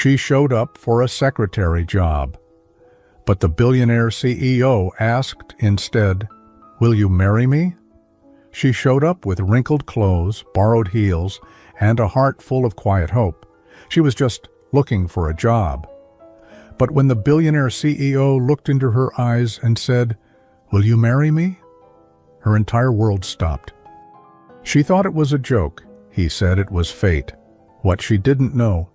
She showed up for a secretary job. But the billionaire CEO asked instead, "Will you marry me?" She showed up with wrinkled clothes, borrowed heels, and a heart full of quiet hope. She was just looking for a job. But when the billionaire CEO looked into her eyes and said, "Will you marry me?" her entire world stopped. She thought it was a joke. He said it was fate. What she didn't know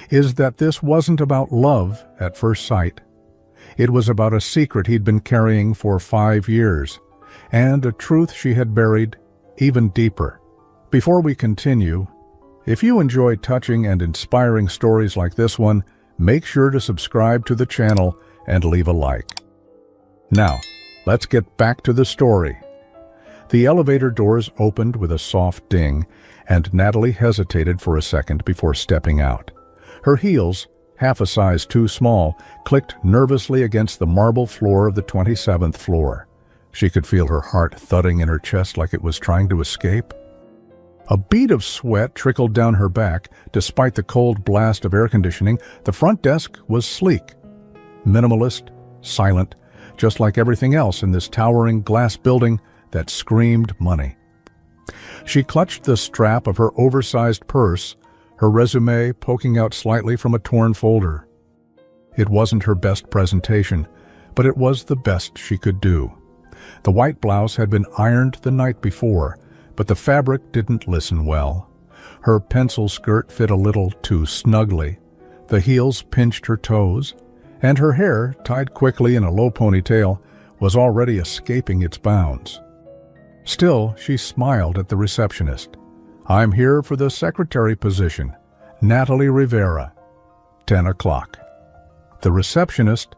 is that this wasn't about love at first sight. It was about a secret he'd been carrying for 5 years, and a truth she had buried even deeper. Before we continue, if you enjoy touching and inspiring stories like this one, make sure to subscribe to the channel and leave a like. Now, let's get back to the story. The elevator doors opened with a soft ding, and Natalie hesitated for a second before stepping out. Her heels, half a size too small, clicked nervously against the marble floor of the 27th floor. She could feel her heart thudding in her chest like it was trying to escape. A bead of sweat trickled down her back. Despite the cold blast of air conditioning, the front desk was sleek, minimalist, silent, just like everything else in this towering glass building that screamed money. She clutched the strap of her oversized purse, her resume poking out slightly from a torn folder. It wasn't her best presentation, but it was the best she could do. The white blouse had been ironed the night before, but the fabric didn't listen well. Her pencil skirt fit a little too snugly. The heels pinched her toes, and her hair, tied quickly in a low ponytail, was already escaping its bounds. Still, she smiled at the receptionist. "I'm here for the secretary position. Natalie Rivera." 10 o'clock. The receptionist,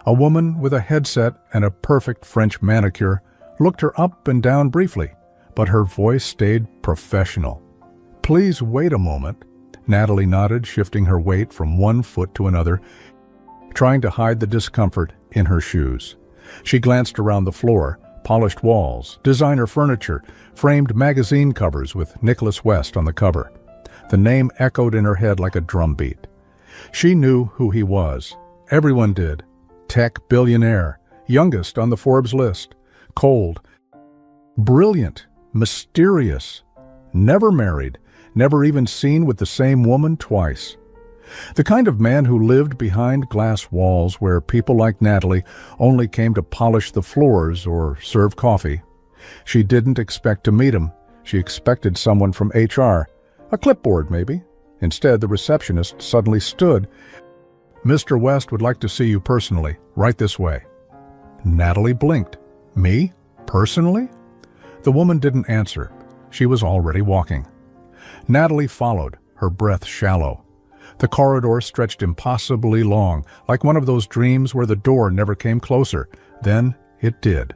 a woman with a headset and a perfect French manicure, looked her up and down briefly, but her voice stayed professional. "Please wait a moment." Natalie nodded, shifting her weight from one foot to another, trying to hide the discomfort in her shoes. She glanced around the floor. Polished walls, designer furniture, framed magazine covers with Nicholas West on the cover. The name echoed in her head like a drumbeat. She knew who he was. Everyone did. Tech billionaire, youngest on the Forbes list. Cold, brilliant, mysterious, never married, never even seen with the same woman twice. The kind of man who lived behind glass walls where people like Natalie only came to polish the floors or serve coffee. She didn't expect to meet him. She expected someone from HR, a clipboard maybe. Instead, the receptionist suddenly stood. "Mr. West would like to see you personally, right this way." Natalie blinked. "Me? Personally?" The woman didn't answer. She was already walking. Natalie followed, her breath shallow. The corridor stretched impossibly long, like one of those dreams where the door never came closer. Then it did.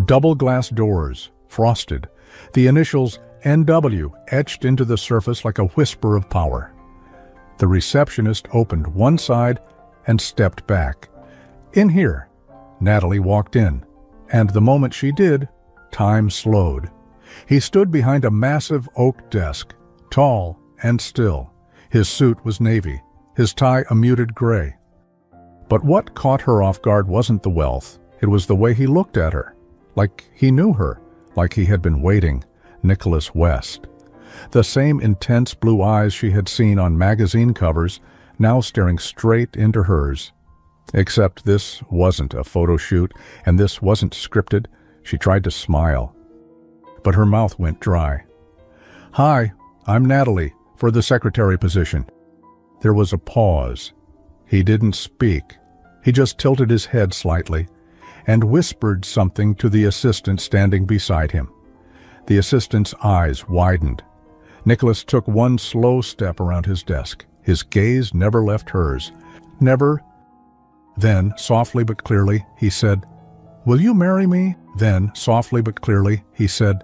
Double glass doors, frosted, the initials NW etched into the surface like a whisper of power. The receptionist opened one side and stepped back. "In here." Natalie walked in, and the moment she did, time slowed. He stood behind a massive oak desk, tall and still. His suit was navy, his tie a muted gray. But what caught her off guard wasn't the wealth. It was the way he looked at her, like he knew her, like he had been waiting. Nicholas West. The same intense blue eyes she had seen on magazine covers, now staring straight into hers. Except this wasn't a photo shoot, and this wasn't scripted. She tried to smile, but her mouth went dry. "Hi, I'm Natalie, for the secretary position." There was a pause. He didn't speak. He just tilted his head slightly and whispered something to the assistant standing beside him. The assistant's eyes widened. Nicholas took one slow step around his desk. His gaze never left hers. Never. Then, softly but clearly, he said, "Will you marry me?" Then, softly but clearly, he said,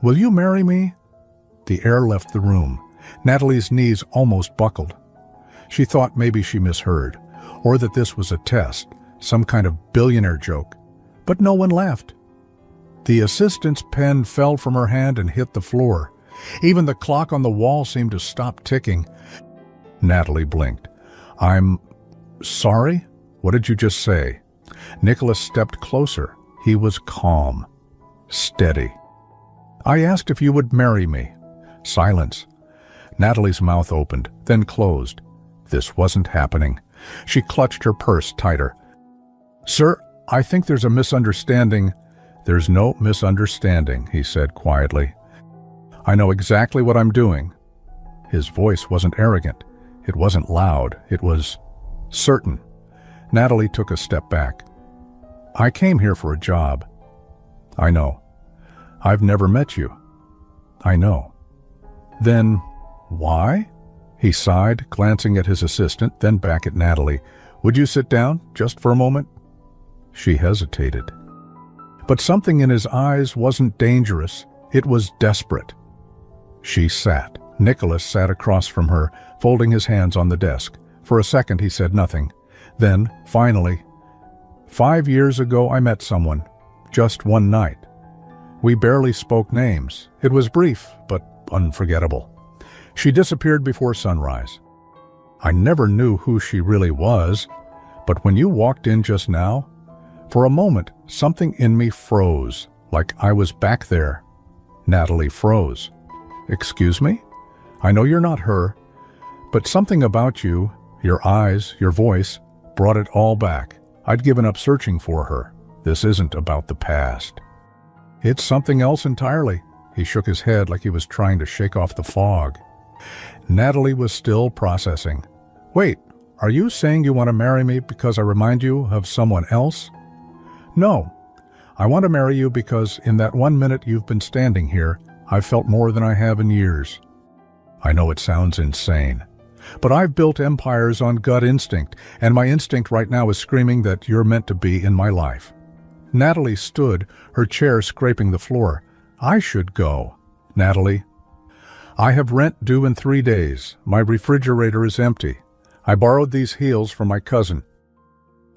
"Will you marry me?" The air left the room. Natalie's knees almost buckled. She thought maybe she misheard, or that this was a test, some kind of billionaire joke. But no one laughed. The assistant's pen fell from her hand and hit the floor. Even the clock on the wall seemed to stop ticking. Natalie blinked. I'm sorry? What did you just say? Nicholas stepped closer. He was calm, steady. I asked if you would marry me. Silence. Natalie's mouth opened, then closed. This wasn't happening. She clutched her purse tighter. Sir, I think there's a misunderstanding. There's no misunderstanding, he said quietly. I know exactly what I'm doing. His voice wasn't arrogant. It wasn't loud. It was certain. Natalie took a step back. I came here for a job. I know. I've never met you. I know. Then, why? He sighed, glancing at his assistant, then back at Natalie. Would you sit down, just for a moment? She hesitated. But something in his eyes wasn't dangerous. It was desperate. She sat. Nicholas sat across from her, folding his hands on the desk. For a second he said nothing. Then, finally, 5 years ago I met someone. Just one night. We barely spoke names. It was brief, but unforgettable. She disappeared before sunrise. I never knew who she really was, but when you walked in just now, for a moment, something in me froze, like I was back there. Natalie froze. Excuse me? I know you're not her, but something about you, your eyes, your voice, brought it all back. I'd given up searching for her. This isn't about the past. It's something else entirely. He shook his head like he was trying to shake off the fog. Natalie was still processing. Wait, are you saying you want to marry me because I remind you of someone else? No. I want to marry you because in that 1 minute you've been standing here, I've felt more than I have in years. I know it sounds insane, but I've built empires on gut instinct, and my instinct right now is screaming that you're meant to be in my life. Natalie stood, her chair scraping the floor. I should go. Natalie, I have rent due in 3 days. My refrigerator is empty. I borrowed these heels from my cousin.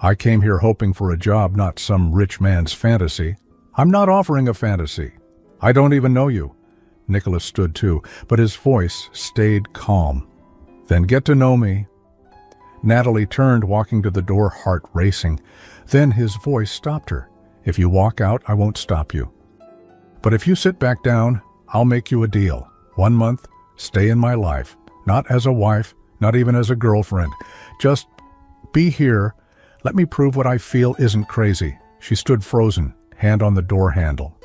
I came here hoping for a job, not some rich man's fantasy. I'm not offering a fantasy. I don't even know you. Nicholas stood too, but his voice stayed calm. Then get to know me. Natalie turned, walking to the door, heart racing. Then his voice stopped her. If you walk out, I won't stop you. But if you sit back down, I'll make you a deal. 1 month, stay in my life. Not as a wife, not even as a girlfriend. Just be here. Let me prove what I feel isn't crazy. She stood frozen, hand on the door handle.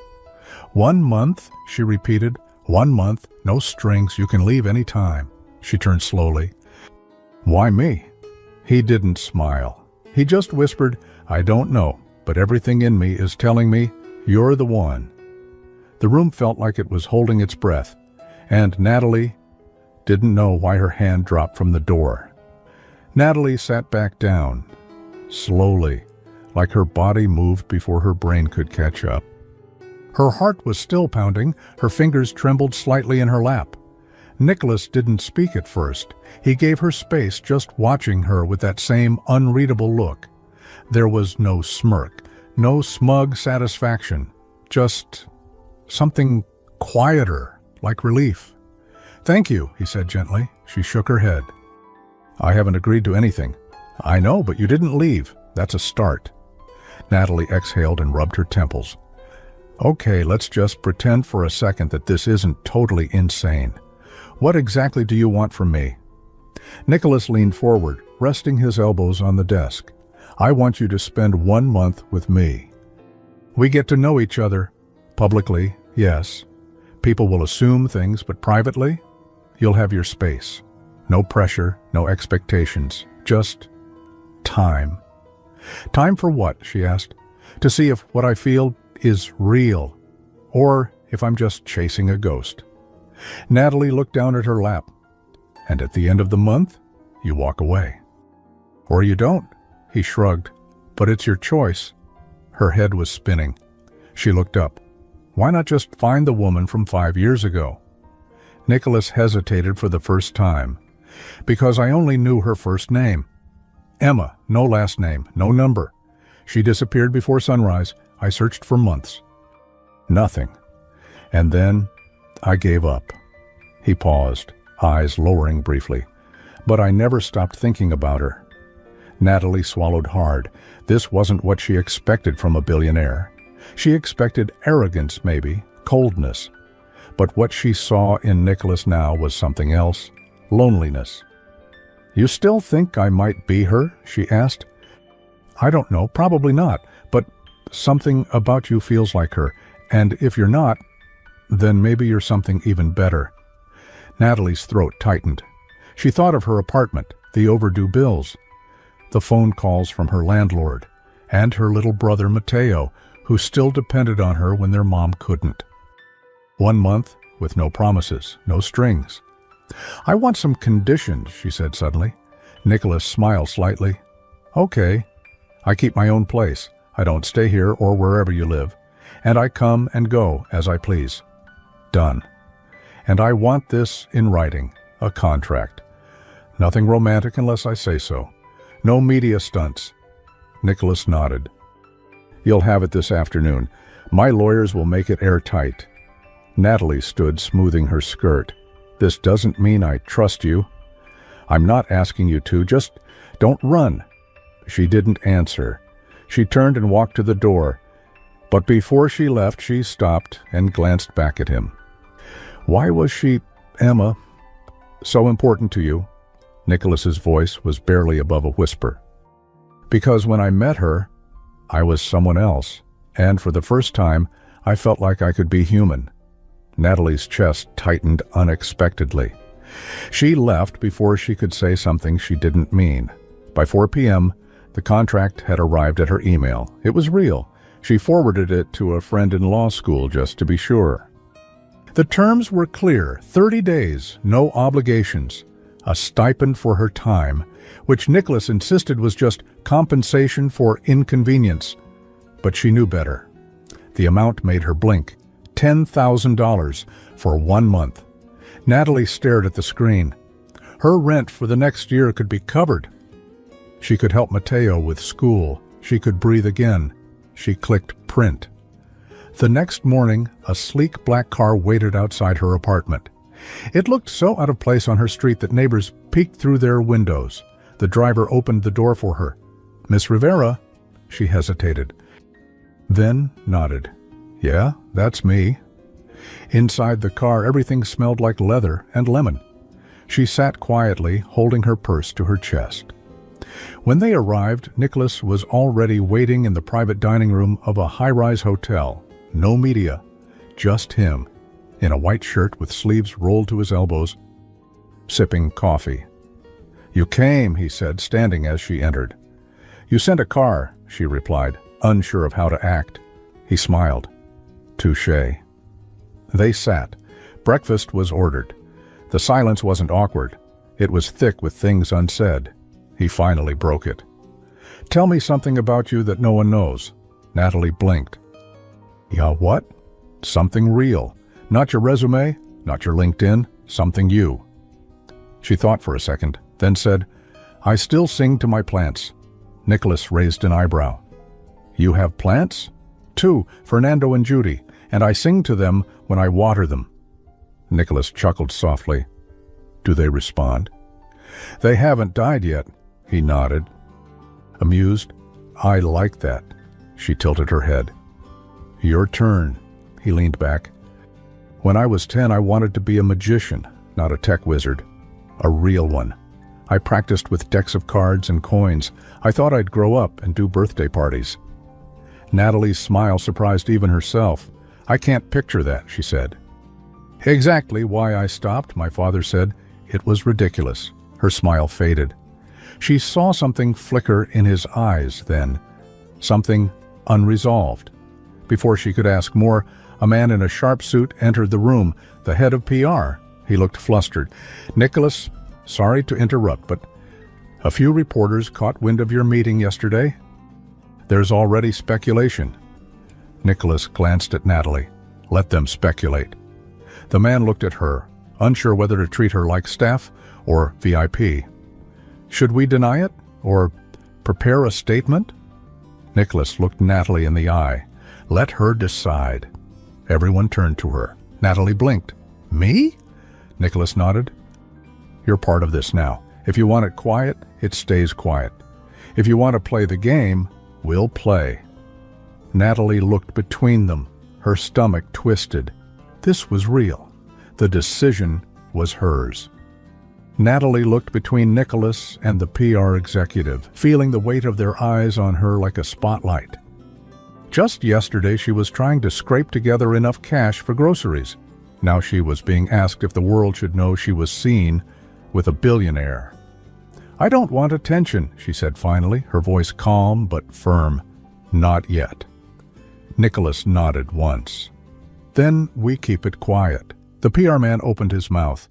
1 month, she repeated. 1 month, no strings, you can leave any time. She turned slowly. Why me? He didn't smile. He just whispered, I don't know, but everything in me is telling me you're the one. The room felt like it was holding its breath, and Natalie didn't know why her hand dropped from the door. Natalie sat back down, slowly, like her body moved before her brain could catch up. Her heart was still pounding, her fingers trembled slightly in her lap. Nicholas didn't speak at first. He gave her space, just watching her with that same unreadable look. There was no smirk, no smug satisfaction, just something quieter, like relief. Thank you, he said gently. She shook her head. I haven't agreed to anything. I know, but you didn't leave. That's a start. Natalie exhaled and rubbed her temples. Okay, let's just pretend for a second that this isn't totally insane. What exactly do you want from me? Nicholas leaned forward, resting his elbows on the desk. I want you to spend 1 month with me. We get to know each other. Publicly, yes. People will assume things, but privately, you'll have your space. No pressure, no expectations, just time. Time for what? She asked. To see if what I feel is real, or if I'm just chasing a ghost. Natalie looked down at her lap. And at the end of the month, you walk away. Or you don't. He shrugged. But it's your choice. Her head was spinning. She looked up. Why not just find the woman from 5 years ago? Nicholas hesitated for the first time. Because I only knew her first name. Emma, no last name, no number. She disappeared before sunrise. I searched for months. Nothing. And then I gave up. He paused, eyes lowering briefly. But I never stopped thinking about her. Natalie swallowed hard. This wasn't what she expected from a billionaire. She expected arrogance, maybe, coldness. But what she saw in Nicholas now was something else. Loneliness. "You still think I might be her?" she asked. "I don't know, probably not, but something about you feels like her, and if you're not, then maybe you're something even better." Natalie's throat tightened. She thought of her apartment, the overdue bills, the phone calls from her landlord, and her little brother Matteo, who still depended on her when their mom couldn't. 1 month with no promises, no strings. "I want some conditions," she said suddenly. Nicholas smiled slightly. "Okay. I keep my own place. I don't stay here or wherever you live, and I come and go as I please." "Done. And I want this in writing, a contract. Nothing romantic unless I say so. No media stunts." Nicholas nodded. "You'll have it this afternoon. My lawyers will make it airtight." Natalie stood smoothing her skirt. "This doesn't mean I trust you. I'm not asking you to. Just don't run." She didn't answer. She turned and walked to the door. But before she left, she stopped and glanced back at him. "Why was she, Emma, so important to you?" Nicholas's voice was barely above a whisper. "Because when I met her, I was someone else, and for the first time, I felt like I could be human." Natalie's chest tightened unexpectedly. She left before she could say something she didn't mean. By 4 p.m., the contract had arrived at her email. It was real. She forwarded it to a friend in law school just to be sure. The terms were clear: 30 days, no obligations, a stipend for her time, which Nicholas insisted was just compensation for inconvenience. But she knew better. The amount made her blink. $10,000 for 1 month. Natalie stared at the screen. Her rent for the next year could be covered. She could help Matteo with school. She could breathe again. She clicked print. The next morning, a sleek black car waited outside her apartment. It looked so out of place on her street that neighbors peeked through their windows. The driver opened the door for her. "Miss Rivera?" She hesitated, then nodded. "Yeah, that's me." Inside the car, everything smelled like leather and lemon. She sat quietly, holding her purse to her chest. When they arrived, Nicholas was already waiting in the private dining room of a high-rise hotel. No media, just him, in a white shirt with sleeves rolled to his elbows, sipping coffee. "You came," he said, standing as she entered. "You sent a car," she replied, unsure of how to act. He smiled. "Touché." They sat. Breakfast was ordered. The silence wasn't awkward. It was thick with things unsaid. He finally broke it. "Tell me something about you that no one knows." Natalie blinked. "Yeah, what?" "Something real. Not your resume, not your LinkedIn, something you." She thought for a second, then said, "I still sing to my plants." Nicholas raised an eyebrow. "You have plants?" "2, Fernando and Judy, and I sing to them when I water them." Nicholas chuckled softly. "Do they respond?" "They haven't died yet." He nodded. Amused, "I like that." She tilted her head. "Your turn." He leaned back. "When I was 10, I wanted to be a magician, not a tech wizard. A real one. I practiced with decks of cards and coins. I thought I'd grow up and do birthday parties." Natalie's smile surprised even herself. "I can't picture that," she said. "Exactly why I stopped," my father said. "It was ridiculous." Her smile faded. She saw something flicker in his eyes then, something unresolved. Before she could ask more, a man in a sharp suit entered the room, the head of PR. He looked flustered. "Nicholas, sorry to interrupt, but a few reporters caught wind of your meeting yesterday. There's already speculation." Nicholas glanced at Natalie. "Let them speculate." The man looked at her, unsure whether to treat her like staff or VIP. "Should we deny it? Or prepare a statement?" Nicholas looked Natalie in the eye. Let her decide. Everyone turned to her. Natalie blinked. "Me?" Nicholas nodded. "You're part of this now. If you want it quiet, it stays quiet. If you want to play the game, we'll play. Natalie looked between them, her stomach twisted. This was real. The decision was hers. Natalie looked between Nicholas and the PR executive, feeling the weight of their eyes on her like a spotlight. Just yesterday she was trying to scrape together enough cash for groceries. Now she was being asked if the world should know she was seen with a billionaire. "I don't want attention," she said finally, her voice calm but firm. "Not yet." Nicholas nodded once. "Then we keep it quiet." The PR man opened his mouth,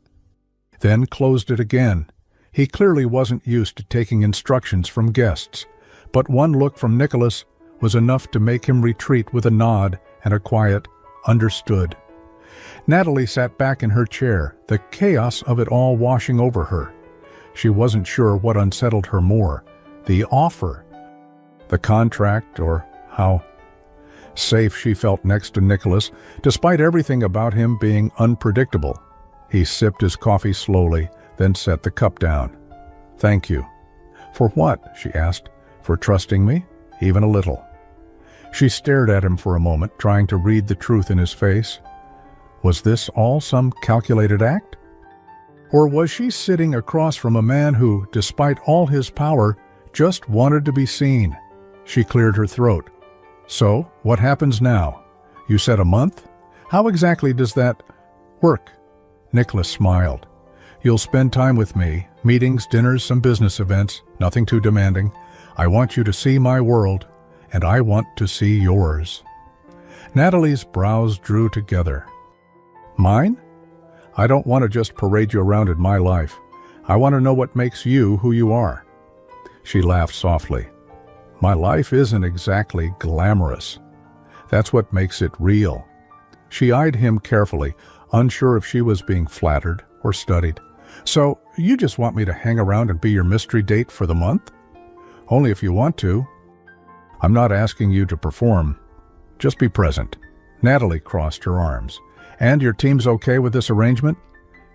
then closed it again. He clearly wasn't used to taking instructions from guests, but one look from Nicholas was enough to make him retreat with a nod and a quiet, "Understood." Natalie sat back in her chair, the chaos of it all washing over her. She wasn't sure what unsettled her more, the offer, the contract, or how safe she felt next to Nicholas, despite everything about him being unpredictable. He sipped his coffee slowly, then set the cup down. "Thank you." "For what?" she asked. "For trusting me? Even a little." She stared at him for a moment, trying to read the truth in his face. Was this all some calculated act? Or was she sitting across from a man who, despite all his power, just wanted to be seen? She cleared her throat. "So, what happens now? You said a month? How exactly does that work?" Nicholas smiled. "You'll spend time with me, meetings, dinners, some business events, nothing too demanding. I want you to see my world, and I want to see yours." Natalie's brows drew together. "Mine? I don't want to just parade you around in my life. I want to know what makes you who you are." She laughed softly. "My life isn't exactly glamorous. That's what makes it real." She eyed him carefully, unsure if she was being flattered or studied. "So, you just want me to hang around and be your mystery date for the month?" "Only if you want to. I'm not asking you to perform. Just be present." Natalie crossed her arms. "And your team's okay with this arrangement?"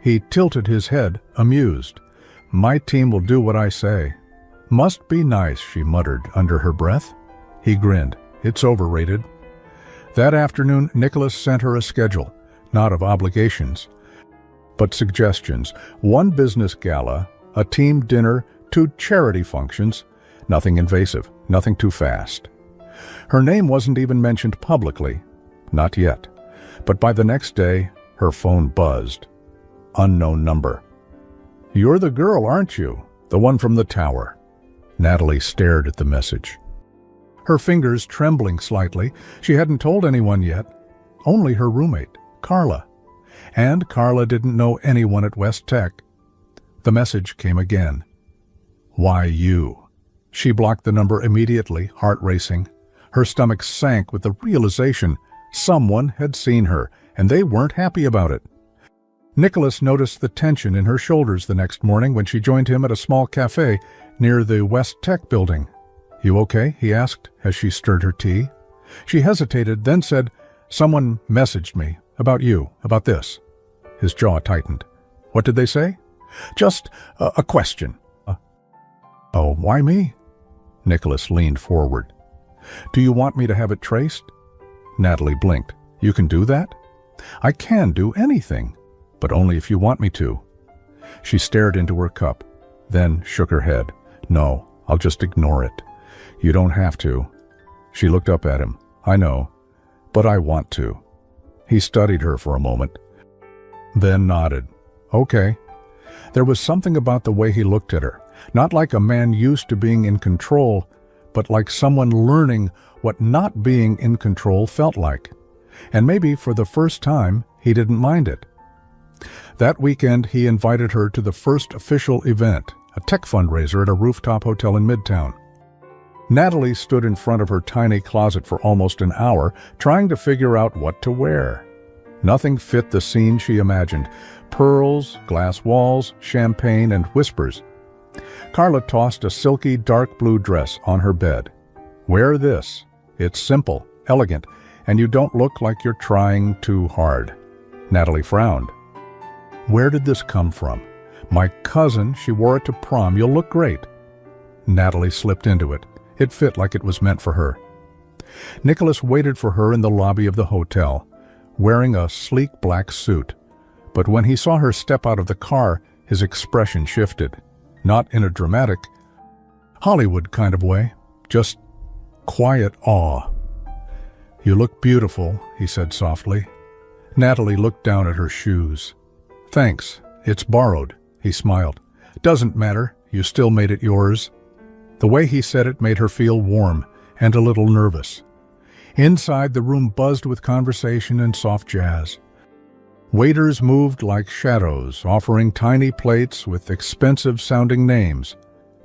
He tilted his head, amused. "My team will do what I say." "Must be nice," she muttered under her breath. He grinned. "It's overrated." That afternoon, Nicholas sent her a schedule, not of obligations, but suggestions. 1 business gala, a team dinner, 2 charity functions. Nothing invasive, nothing too fast. Her name wasn't even mentioned publicly. Not yet. But by the next day, her phone buzzed. Unknown number. "You're the girl, aren't you? The one from the tower." Natalie stared at the message. Her fingers trembling slightly. She hadn't told anyone yet. Only her roommate, Carla. And Carla didn't know anyone at West Tech. The message came again. "Why you?" She blocked the number immediately, heart racing. Her stomach sank with the realization someone had seen her, and they weren't happy about it. Nicholas noticed the tension in her shoulders the next morning when she joined him at a small cafe near the West Tech building. "You okay?" he asked as she stirred her tea. She hesitated, then said, "Someone messaged me. About you. About this." His jaw tightened. "What did they say?" "Just a question." "Oh, why me?" Nicholas leaned forward. "Do you want me to have it traced?" Natalie blinked. "You can do that?" "I can do anything, but only if you want me to." She stared into her cup, then shook her head. "No, I'll just ignore it. You don't have to." She looked up at him. "I know, but I want to." He studied her for a moment, then nodded. "Okay." There was something about the way he looked at her, not like a man used to being in control, but like someone learning what not being in control felt like. And maybe for the first time, he didn't mind it. That weekend, he invited her to the first official event, a tech fundraiser at a rooftop hotel in Midtown. Natalie stood in front of her tiny closet for almost an hour, trying to figure out what to wear. Nothing fit the scene she imagined. Pearls, glass walls, champagne, and whispers. Carla tossed a silky dark blue dress on her bed. "Wear this. It's simple, elegant, and you don't look like you're trying too hard." Natalie frowned. Where did this come from? My cousin, she wore it to prom. You'll look great. Natalie slipped into it. It fit like it was meant for her. Nicholas waited for her in the lobby of the hotel, wearing a sleek black suit. But when he saw her step out of the car, his expression shifted. Not in a dramatic, Hollywood kind of way, just quiet awe. "You look beautiful," he said softly. Natalie looked down at her shoes. "Thanks, it's borrowed," he smiled. "Doesn't matter, you still made it yours." The way he said it made her feel warm and a little nervous. Inside, the room buzzed with conversation and soft jazz. Waiters moved like shadows, offering tiny plates with expensive-sounding names.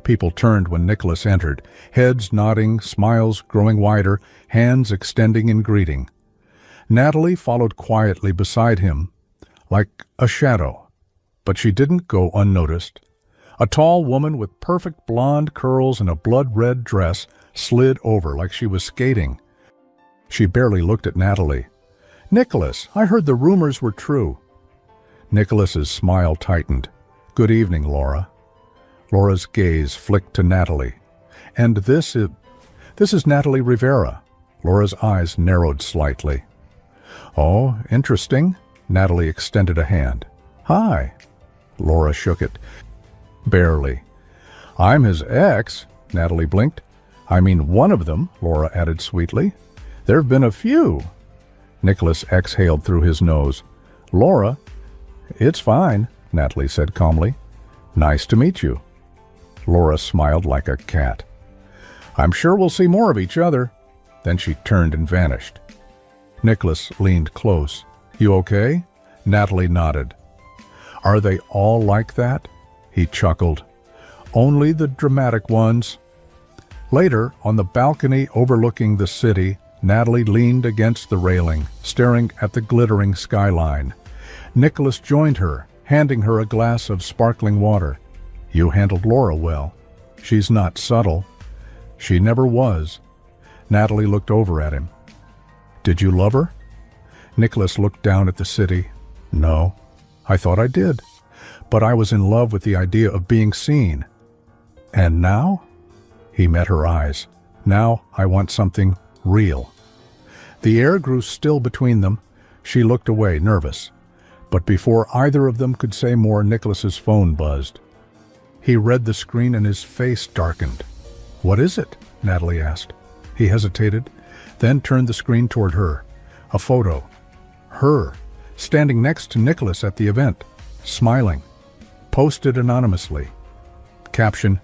People turned when Nicholas entered, heads nodding, smiles growing wider, hands extending in greeting. Natalie followed quietly beside him, like a shadow, but she didn't go unnoticed. A tall woman with perfect blonde curls and a blood-red dress slid over like she was skating. She barely looked at Natalie. "Nicholas, I heard the rumors were true." Nicholas's smile tightened. "Good evening, Laura." Laura's gaze flicked to Natalie. "And this is Natalie Rivera." Laura's eyes narrowed slightly. "Oh, interesting." Natalie extended a hand. "Hi." Laura shook it. "Barely." "I'm his ex," Natalie blinked. "I mean one of them," Laura added sweetly. "There've been a few." Nicholas exhaled through his nose. "Laura." "It's fine," Natalie said calmly. "Nice to meet you." Laura smiled like a cat. "I'm sure we'll see more of each other." Then she turned and vanished. Nicholas leaned close. "You okay?" Natalie nodded. "Are they all like that?" He chuckled. "Only the dramatic ones." Later, on the balcony overlooking the city, Natalie leaned against the railing, staring at the glittering skyline. Nicholas joined her, handing her a glass of sparkling water. "You handled Laura well. She's not subtle." "She never was." Natalie looked over at him. "Did you love her?" Nicholas looked down at the city. "No. I thought I did. But I was in love with the idea of being seen." "And now?" He met her eyes. "Now I want something real." The air grew still between them. She looked away, nervous. But before either of them could say more, Nicholas's phone buzzed. He read the screen and his face darkened. "What is it?" Natalie asked. He hesitated, then turned the screen toward her. A photo. Her, standing next to Nicholas at the event, smiling. Posted anonymously. Caption,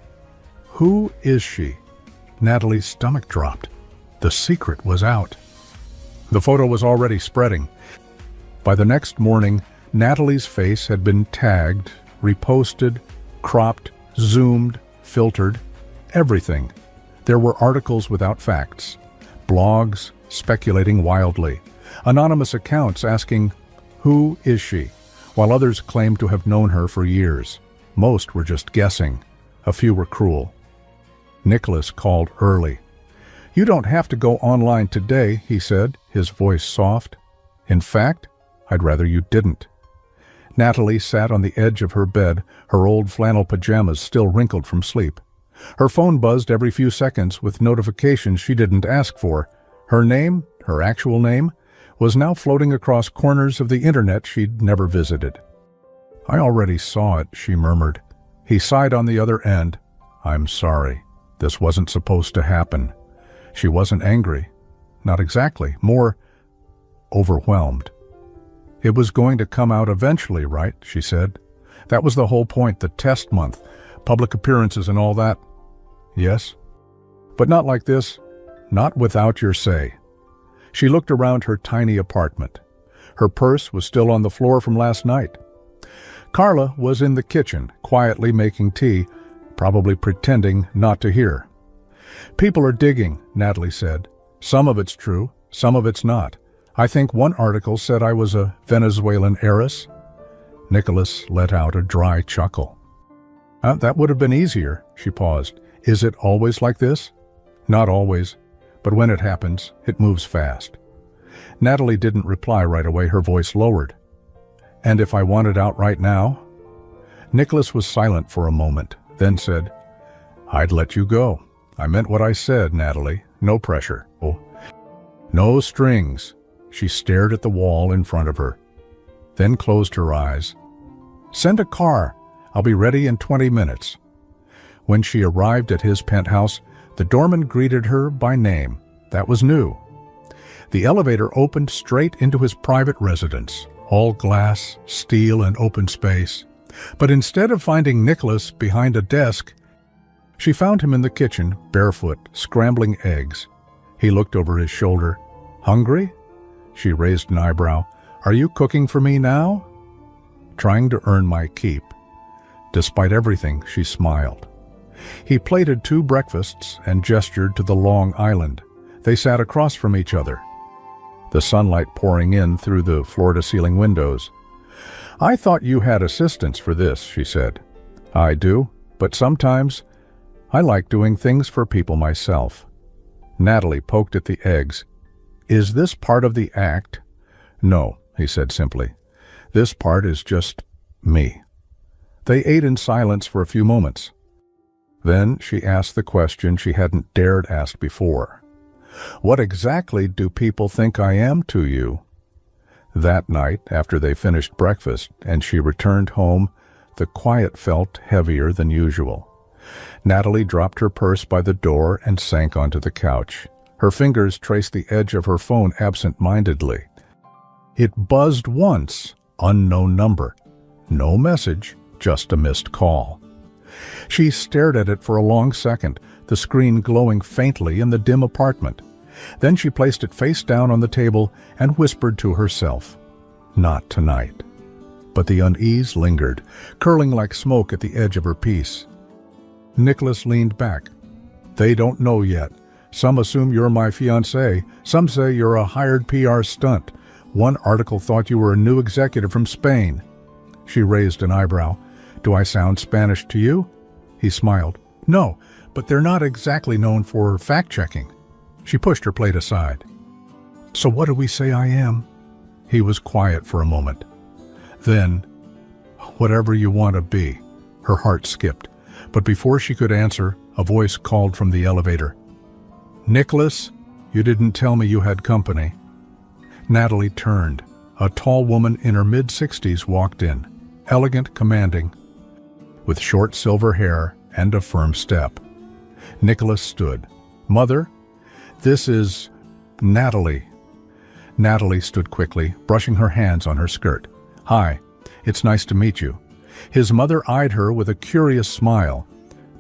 "Who is she?" Natalie's stomach dropped. The secret was out. The photo was already spreading. By the next morning, Natalie's face had been tagged, reposted, cropped, zoomed, filtered, everything. There were articles without facts, blogs speculating wildly, anonymous accounts asking, "Who is she?" while others claimed to have known her for years. Most were just guessing. A few were cruel. Nicholas called early. "You don't have to go online today," he said, his voice soft. "In fact, I'd rather you didn't." Natalie sat on the edge of her bed, her old flannel pajamas still wrinkled from sleep. Her phone buzzed every few seconds with notifications she didn't ask for. Her name, her actual name, was now floating across corners of the internet she'd never visited. "I already saw it," she murmured. He sighed on the other end. "I'm sorry. This wasn't supposed to happen." She wasn't angry. Not exactly. More overwhelmed. "It was going to come out eventually, right?" she said. "That was the whole point, the test month, public appearances and all that." "Yes." "But not like this. Not without your say." She looked around her tiny apartment. Her purse was still on the floor from last night. Carla was in the kitchen, quietly making tea, probably pretending not to hear. "People are digging," Natalie said. "Some of it's true, some of it's not. I think one article said I was a Venezuelan heiress." Nicholas let out a dry chuckle. That would have been easier," she paused. "Is it always like this?" "Not always, but when it happens, it moves fast." Natalie didn't reply right away, her voice lowered. "And if I want it out right now?" Nicholas was silent for a moment, then said, "I'd let you go. I meant what I said, Natalie. No pressure. Oh, no strings." She stared at the wall in front of her, then closed her eyes. "Send a car. I'll be ready in 20 minutes. When she arrived at his penthouse, the doorman greeted her by name. That was new. The elevator opened straight into his private residence, all glass, steel, and open space. But instead of finding Nicholas behind a desk, she found him in the kitchen, barefoot, scrambling eggs. He looked over his shoulder. "Hungry?" She raised an eyebrow. "Are you cooking for me now?" "Trying to earn my keep." Despite everything, she smiled. He plated 2 breakfasts and gestured to the long island. They sat across from each other, the sunlight pouring in through the floor-to-ceiling windows. "I thought you had assistants for this," she said. "I do, but sometimes I like doing things for people myself." Natalie poked at the eggs. "Is this part of the act?" "No," he said simply. "This part is just me." They ate in silence for a few moments. Then she asked the question she hadn't dared ask before. "What exactly do people think I am to you?" That night, after they finished breakfast and she returned home, the quiet felt heavier than usual. Natalie dropped her purse by the door and sank onto the couch. Her fingers traced the edge of her phone absent-mindedly. It buzzed once, unknown number. No message, just a missed call. She stared at it for a long second, the screen glowing faintly in the dim apartment. Then she placed it face down on the table and whispered to herself, "Not tonight." But the unease lingered, curling like smoke at the edge of her piece. Nicholas leaned back. "They don't know yet. Some assume you're my fiancé. Some say you're a hired PR stunt. One article thought you were a new executive from Spain." She raised an eyebrow. "Do I sound Spanish to you?" He smiled. "No, but they're not exactly known for fact-checking." She pushed her plate aside. "So what do we say I am?" He was quiet for a moment. Then, "Whatever you want to be." Her heart skipped, but before she could answer, a voice called from the elevator. "Nicholas, you didn't tell me you had company." Natalie turned. A tall woman in her mid-60s walked in, elegant, commanding, with short silver hair and a firm step. Nicholas stood. "Mother, this is Natalie." Natalie stood quickly, brushing her hands on her skirt. "Hi, it's nice to meet you." His mother eyed her with a curious smile.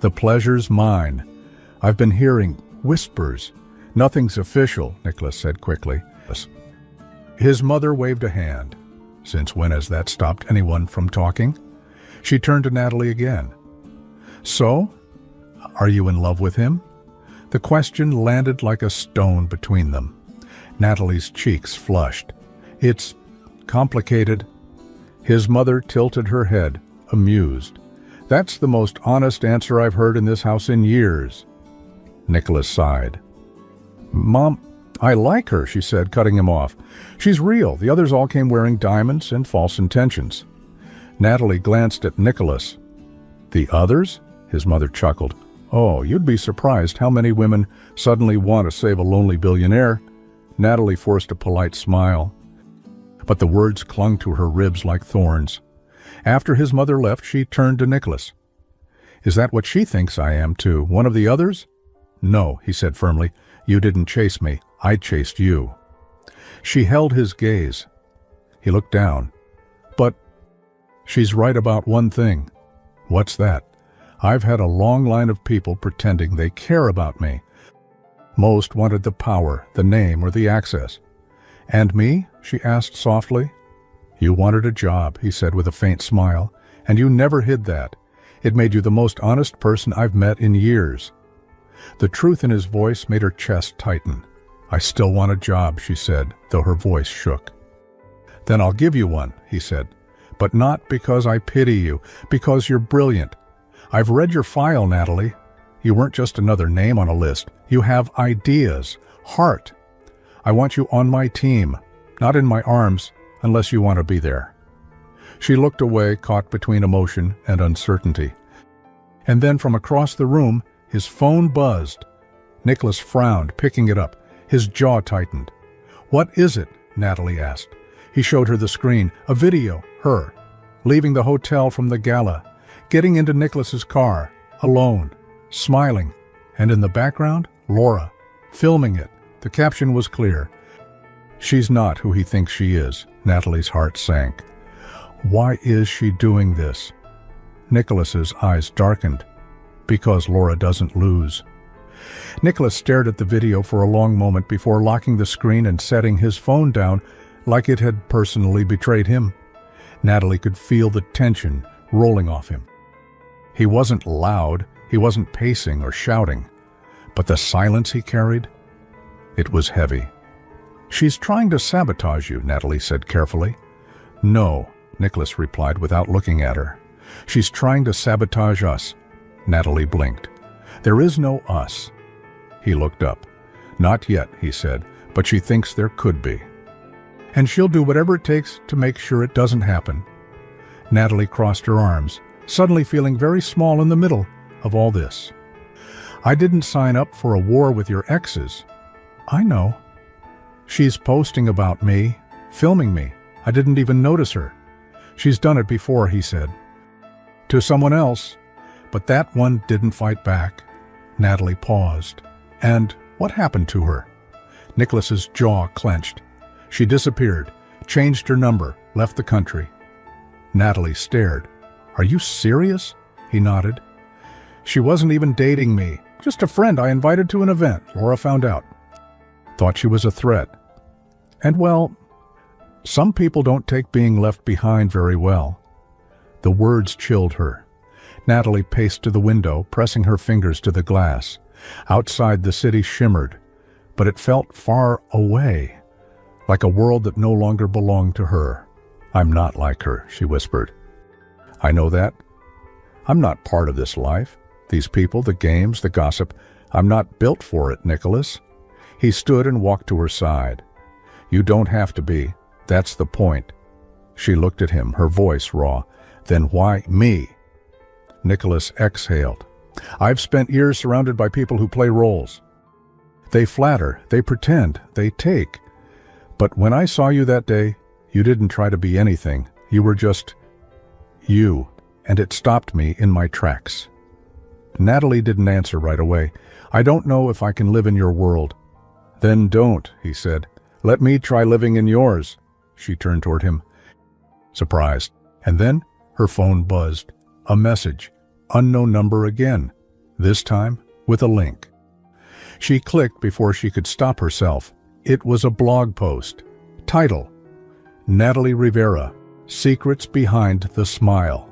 "The pleasure's mine. I've been hearing whispers." "Nothing's official," Nicholas said quickly. His mother waved a hand. "Since when has that stopped anyone from talking?" She turned to Natalie again. "So, are you in love with him?" The question landed like a stone between them. Natalie's cheeks flushed. "It's complicated." His mother tilted her head, amused. "That's the most honest answer I've heard in this house in years." Nicholas sighed. "Mom, I like her," she said, cutting him off. "She's real. The others all came wearing diamonds and false intentions." Natalie glanced at Nicholas. "The others?" His mother chuckled. "Oh, you'd be surprised how many women suddenly want to save a lonely billionaire." Natalie forced a polite smile, but the words clung to her ribs like thorns. After his mother left, she turned to Nicholas. "Is that what she thinks I am, too? One of the others?" "No," he said firmly. "You didn't chase me. I chased you." She held his gaze. He looked down. "But she's right about one thing." "What's that?" "I've had a long line of people pretending they care about me. Most wanted the power, the name, or the access." "And me?" she asked softly. "You wanted a job," he said with a faint smile, "and you never hid that. It made you the most honest person I've met in years." The truth in his voice made her chest tighten. "I still want a job," she said, though her voice shook. "Then I'll give you one," he said. "But not because I pity you, because you're brilliant. I've read your file, Natalie. You weren't just another name on a list. You have ideas, heart. I want you on my team, not in my arms, unless you want to be there." She looked away, caught between emotion and uncertainty. And then from across the room, his phone buzzed. Nicholas frowned, picking it up. His jaw tightened. "What is it?" Natalie asked. He showed her the screen, a video, her, leaving the hotel from the gala, getting into Nicholas's car, alone, smiling, and in the background, Laura, filming it. The caption was clear. "She's not who he thinks she is." Natalie's heart sank. Why is she doing this? Nicholas's eyes darkened. Because Laura doesn't lose. Nicholas stared at the video for a long moment before locking the screen and setting his phone down like it had personally betrayed him. Natalie could feel the tension rolling off him. He wasn't loud, he wasn't pacing or shouting, but the silence he carried, it was heavy. "She's trying to sabotage you," Natalie said carefully. "No," Nicholas replied without looking at her. "She's trying to sabotage us." Natalie blinked. "There is no us." He looked up. "Not yet," he said, "but she thinks there could be. And she'll do whatever it takes to make sure it doesn't happen." Natalie crossed her arms, suddenly feeling very small in the middle of all this. "I didn't sign up for a war with your exes." "I know." "She's posting about me, filming me. I didn't even notice her." "She's done it before," he said. "To someone else. But that one didn't fight back." Natalie paused. "And what happened to her?" Nicholas's jaw clenched. "She disappeared, changed her number, left the country." Natalie stared. "Are you serious?" He nodded. "She wasn't even dating me. Just a friend I invited to an event. Laura found out. Thought she was a threat. And well, some people don't take being left behind very well." The words chilled her. Natalie paced to the window, pressing her fingers to the glass. Outside, the city shimmered, but it felt far away, like a world that no longer belonged to her. "I'm not like her," she whispered. "I know that. I'm not part of this life. These people, the games, the gossip. I'm not built for it, Nicholas." He stood and walked to her side. "You don't have to be. That's the point." She looked at him, her voice raw. "Then why me?" Nicholas exhaled. "I've spent years surrounded by people who play roles. They flatter, they pretend, they take. But when I saw you that day, you didn't try to be anything. You were just you, and it stopped me in my tracks." Natalie didn't answer right away. "I don't know if I can live in your world." "Then don't," he said. "Let me try living in yours." She turned toward him, surprised. And then her phone buzzed. A message. Unknown number again. This time with a link. She clicked before she could stop herself. It was a blog post. Title: Natalie Rivera, Secrets Behind the Smile.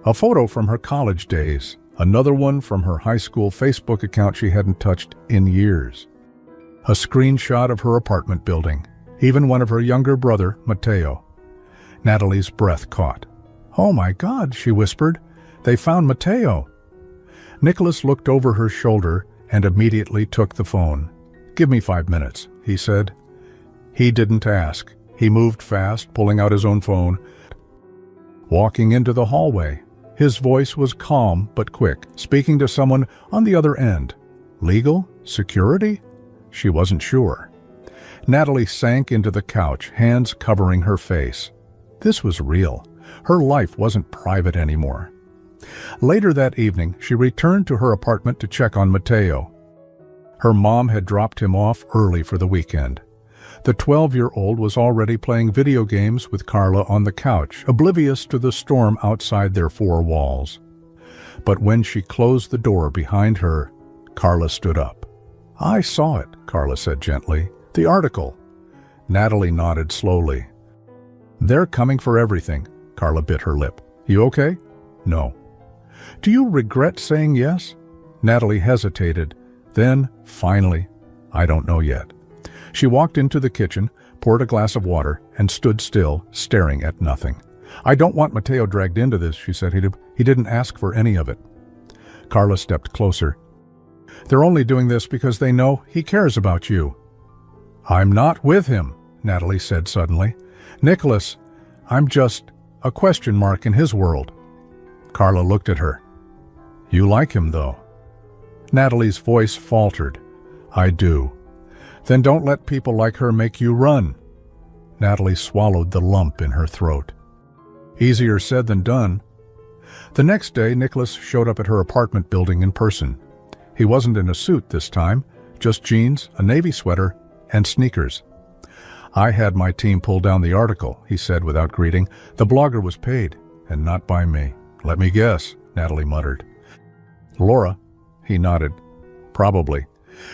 A photo from her college days. Another one from her high school Facebook account she hadn't touched in years. A screenshot of her apartment building. Even one of her younger brother, Matteo. Natalie's breath caught. "Oh my God," she whispered. "They found Matteo." Nicholas looked over her shoulder and immediately took the phone. "Give me 5 minutes," he said. He didn't ask. He moved fast, pulling out his own phone. Walking into the hallway, his voice was calm but quick, speaking to someone on the other end. Legal? Security? She wasn't sure. Natalie sank into the couch, hands covering her face. This was real. Her life wasn't private anymore. Later that evening, she returned to her apartment to check on Matteo. Her mom had dropped him off early for the weekend. The 12-year-old was already playing video games with Carla on the couch, oblivious to the storm outside their four walls. But when she closed the door behind her, Carla stood up. "I saw it," Carla said gently. "The article." Natalie nodded slowly. "They're coming for everything." Carla bit her lip. "You okay?" "No." "Do you regret saying yes?" Natalie hesitated. Then, finally, "I don't know yet." She walked into the kitchen, poured a glass of water, and stood still, staring at nothing. "I don't want Matteo dragged into this," she said. He didn't ask for any of it." Carla stepped closer. "They're only doing this because they know he cares about you." "I'm not with him," Natalie said suddenly. "Nicholas, I'm just..." a question mark in his world. Carla looked at her. You like him, though? Natalie's voice faltered. I do. Then don't let people like her make you run. Natalie swallowed the lump in her throat. Easier said than done. The next day, Nicholas showed up at her apartment building in person. He wasn't in a suit this time, just jeans, a navy sweater, and sneakers. I had my team pull down the article, he said without greeting. The blogger was paid, and not by me. Let me guess, Natalie muttered. Laura, he nodded. Probably.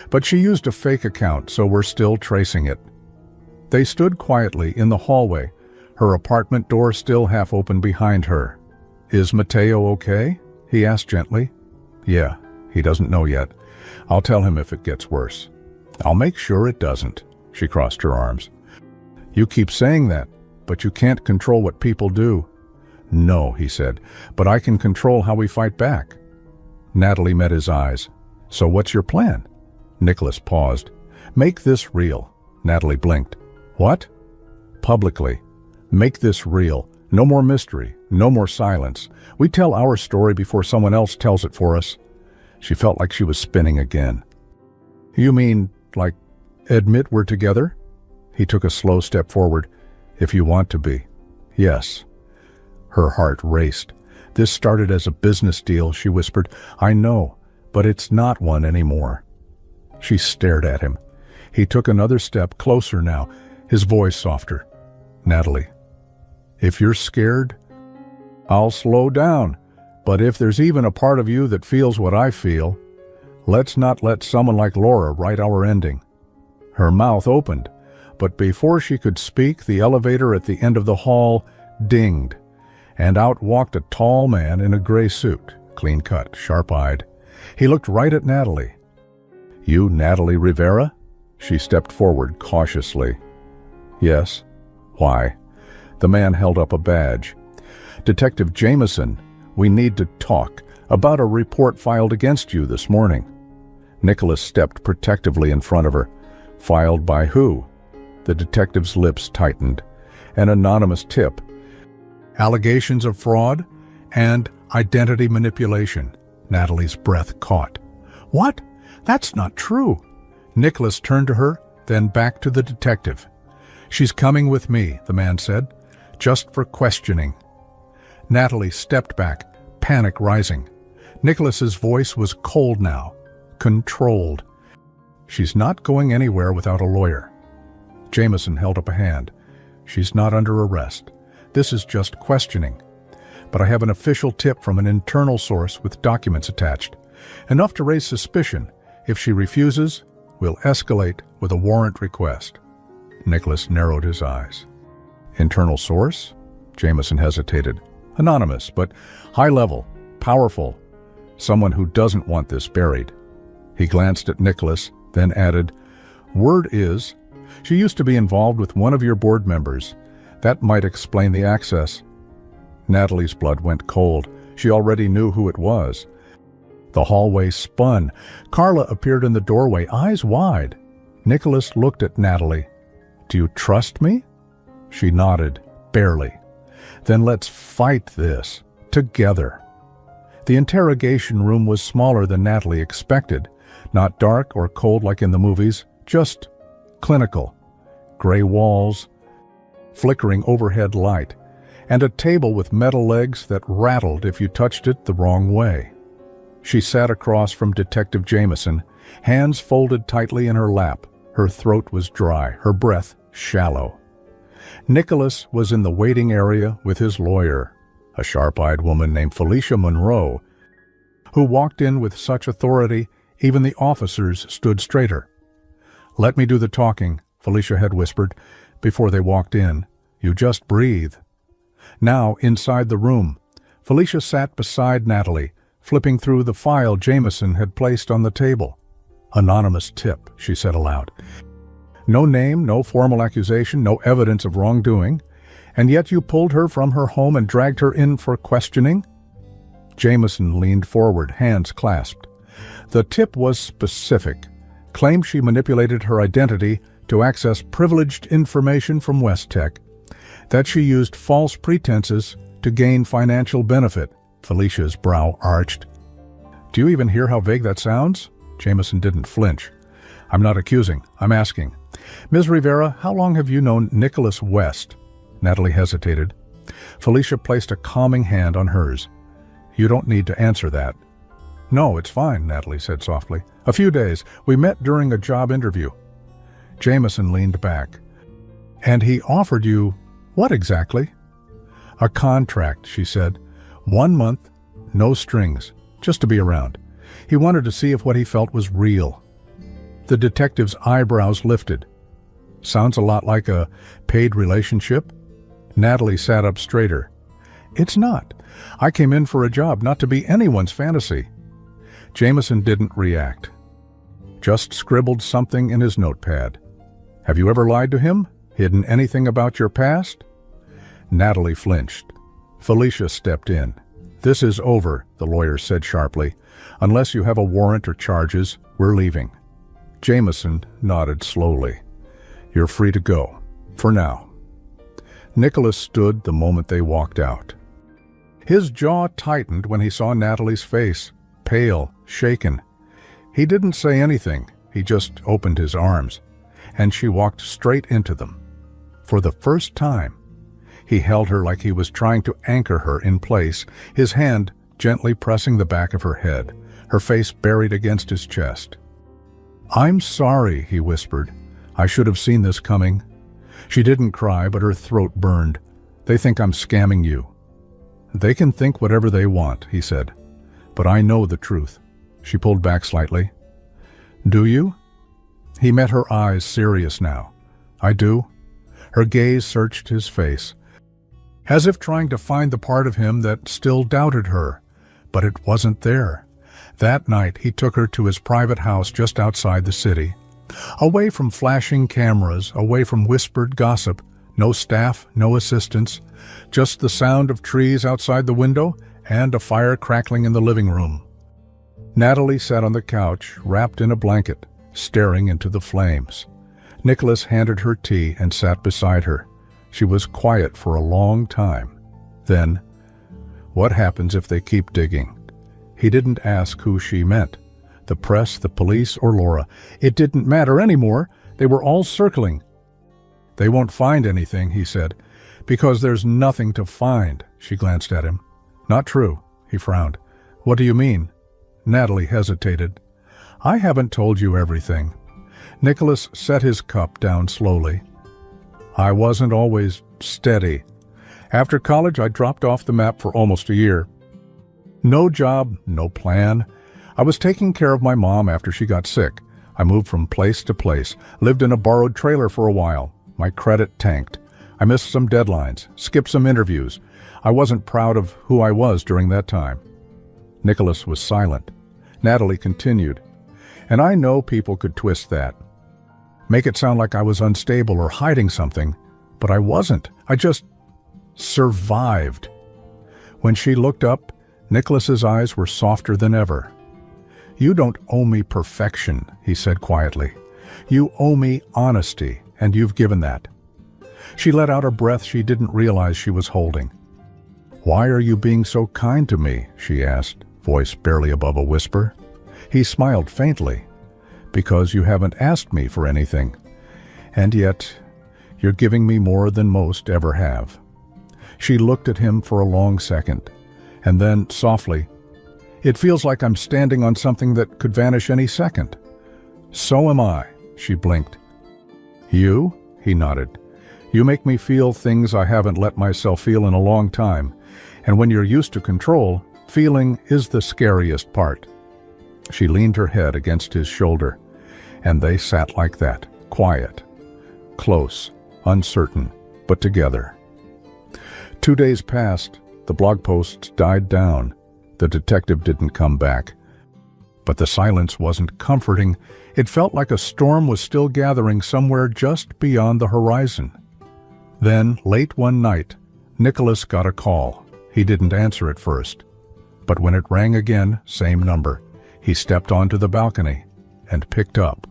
But she used a fake account, so we're still tracing it. They stood quietly in the hallway, her apartment door still half open behind her. Is Mateo okay? He asked gently. Yeah, he doesn't know yet. I'll tell him if it gets worse. I'll make sure it doesn't. She crossed her arms. You keep saying that, but you can't control what people do. No, he said, but I can control how we fight back. Natalie met his eyes. So what's your plan? Nicholas paused. Make this real. Natalie blinked. What? Publicly. Make this real. No more mystery. No more silence. We tell our story before someone else tells it for us. She felt like she was spinning again. You mean, like, admit we're together? He took a slow step forward. If you want to be. Yes. Her heart raced. This started as a business deal, she whispered. I know, but it's not one anymore. She stared at him. He took another step closer now, his voice softer. Natalie, if you're scared, I'll slow down. But if there's even a part of you that feels what I feel, let's not let someone like Laura write our ending. Her mouth opened, but before she could speak, the elevator at the end of the hall dinged, and out walked a tall man in a gray suit, clean-cut, sharp-eyed. He looked right at Natalie. You Natalie Rivera? She stepped forward cautiously. Yes. Why? The man held up a badge. Detective Jameson, we need to talk about a report filed against you this morning. Nicholas stepped protectively in front of her. Filed by who? The detective's lips tightened. An anonymous tip. Allegations of fraud and identity manipulation. Natalie's breath caught. What? That's not true. Nicholas turned to her, then back to the detective. She's coming with me, the man said, just for questioning. Natalie stepped back, panic rising. Nicholas's voice was cold now, controlled. She's not going anywhere without a lawyer. Jameson held up a hand. She's not under arrest. This is just questioning. But I have an official tip from an internal source with documents attached. Enough to raise suspicion. If she refuses, we'll escalate with a warrant request. Nicholas narrowed his eyes. Internal source? Jameson hesitated. Anonymous, but high level, powerful. Someone who doesn't want this buried. He glanced at Nicholas, then added, Word is, she used to be involved with one of your board members. That might explain the access. Natalie's blood went cold. She already knew who it was. The hallway spun. Carla appeared in the doorway, eyes wide. Nicholas looked at Natalie. Do you trust me? She nodded, barely. Then let's fight this, together. The interrogation room was smaller than Natalie expected. Not dark or cold like in the movies, just clinical. Gray walls, flickering overhead light, and a table with metal legs that rattled if you touched it the wrong way. She sat across from Detective Jameson, hands folded tightly in her lap. Her throat was dry, her breath shallow. Nicholas was in the waiting area with his lawyer, a sharp-eyed woman named Felicia Monroe, who walked in with such authority even the officers stood straighter. Let me do the talking, Felicia had whispered before they walked in. You just breathe. Now, inside the room, Felicia sat beside Natalie, flipping through the file Jameson had placed on the table. Anonymous tip, she said aloud. No name, no formal accusation, no evidence of wrongdoing, and yet you pulled her from her home and dragged her in for questioning? Jameson leaned forward, hands clasped. The tip was specific, claimed she manipulated her identity to access privileged information from West Tech, That she used false pretenses to gain financial benefit. Felicia's brow arched. Do you even hear how vague that sounds? Jameson didn't flinch. I'm not accusing, I'm asking. Ms. Rivera, how long have you known Nicholas West? Natalie hesitated. Felicia placed a calming hand on hers. You don't need to answer that. No, it's fine, Natalie said softly. A few days. We met during a job interview. Jameson leaned back. And he offered you what exactly? A contract, she said. 1 month, no strings, just to be around. He wanted to see if what he felt was real. The detective's eyebrows lifted. Sounds a lot like a paid relationship? Natalie sat up straighter. It's not. I came in for a job, not to be anyone's fantasy. Jameson didn't react. Just scribbled something in his notepad. Have you ever lied to him? Hidden anything about your past? Natalie flinched. Felicia stepped in. This is over, the lawyer said sharply. Unless you have a warrant or charges, we're leaving. Jameson nodded slowly. You're free to go. For now. Nicholas stood the moment they walked out. His jaw tightened when he saw Natalie's face, pale, shaken. He didn't say anything, he just opened his arms, and she walked straight into them. For the first time, he held her like he was trying to anchor her in place, his hand gently pressing the back of her head, her face buried against his chest. I'm sorry, he whispered. I should have seen this coming. She didn't cry, but her throat burned. They think I'm scamming you. They can think whatever they want, he said. But I know the truth. She pulled back slightly. Do you? He met her eyes, serious now. I do. Her gaze searched his face, as if trying to find the part of him that still doubted her. But it wasn't there. That night he took her to his private house just outside the city. Away from flashing cameras, away from whispered gossip, no staff, no assistants, just the sound of trees outside the window and a fire crackling in the living room. Natalie sat on the couch, wrapped in a blanket, staring into the flames. Nicholas handed her tea and sat beside her. She was quiet for a long time. Then, what happens if they keep digging? He didn't ask who she meant. The press, the police, or Laura. It didn't matter anymore. They were all circling. They won't find anything, he said. Because there's nothing to find. She glanced at him. Not true, he frowned. What do you mean? Natalie hesitated. I haven't told you everything. Nicholas set his cup down slowly. I wasn't always steady. After college, I dropped off the map for almost a year. No job, no plan. I was taking care of my mom after she got sick. I moved from place to place, lived in a borrowed trailer for a while. My credit tanked. I missed some deadlines, skipped some interviews. I wasn't proud of who I was during that time. Nicholas was silent. Natalie continued. And I know people could twist that. Make it sound like I was unstable or hiding something, but I wasn't. I just survived. When she looked up, Nicholas's eyes were softer than ever. You don't owe me perfection, he said quietly. You owe me honesty, and you've given that. She let out a breath she didn't realize she was holding. Why are you being so kind to me? She asked, voice barely above a whisper. He smiled faintly. Because you haven't asked me for anything. And yet, you're giving me more than most ever have. She looked at him for a long second, and then, softly, it feels like I'm standing on something that could vanish any second. So am I, she blinked. You? He nodded. You make me feel things I haven't let myself feel in a long time, and when you're used to control, feeling is the scariest part. She leaned her head against his shoulder, and they sat like that, quiet, close, uncertain, but together. 2 days passed, the blog posts died down. The detective didn't come back. But the silence wasn't comforting. It felt like a storm was still gathering somewhere just beyond the horizon. Then, late one night, Nicholas got a call. He didn't answer at first. But when it rang again, same number, he stepped onto the balcony and picked up.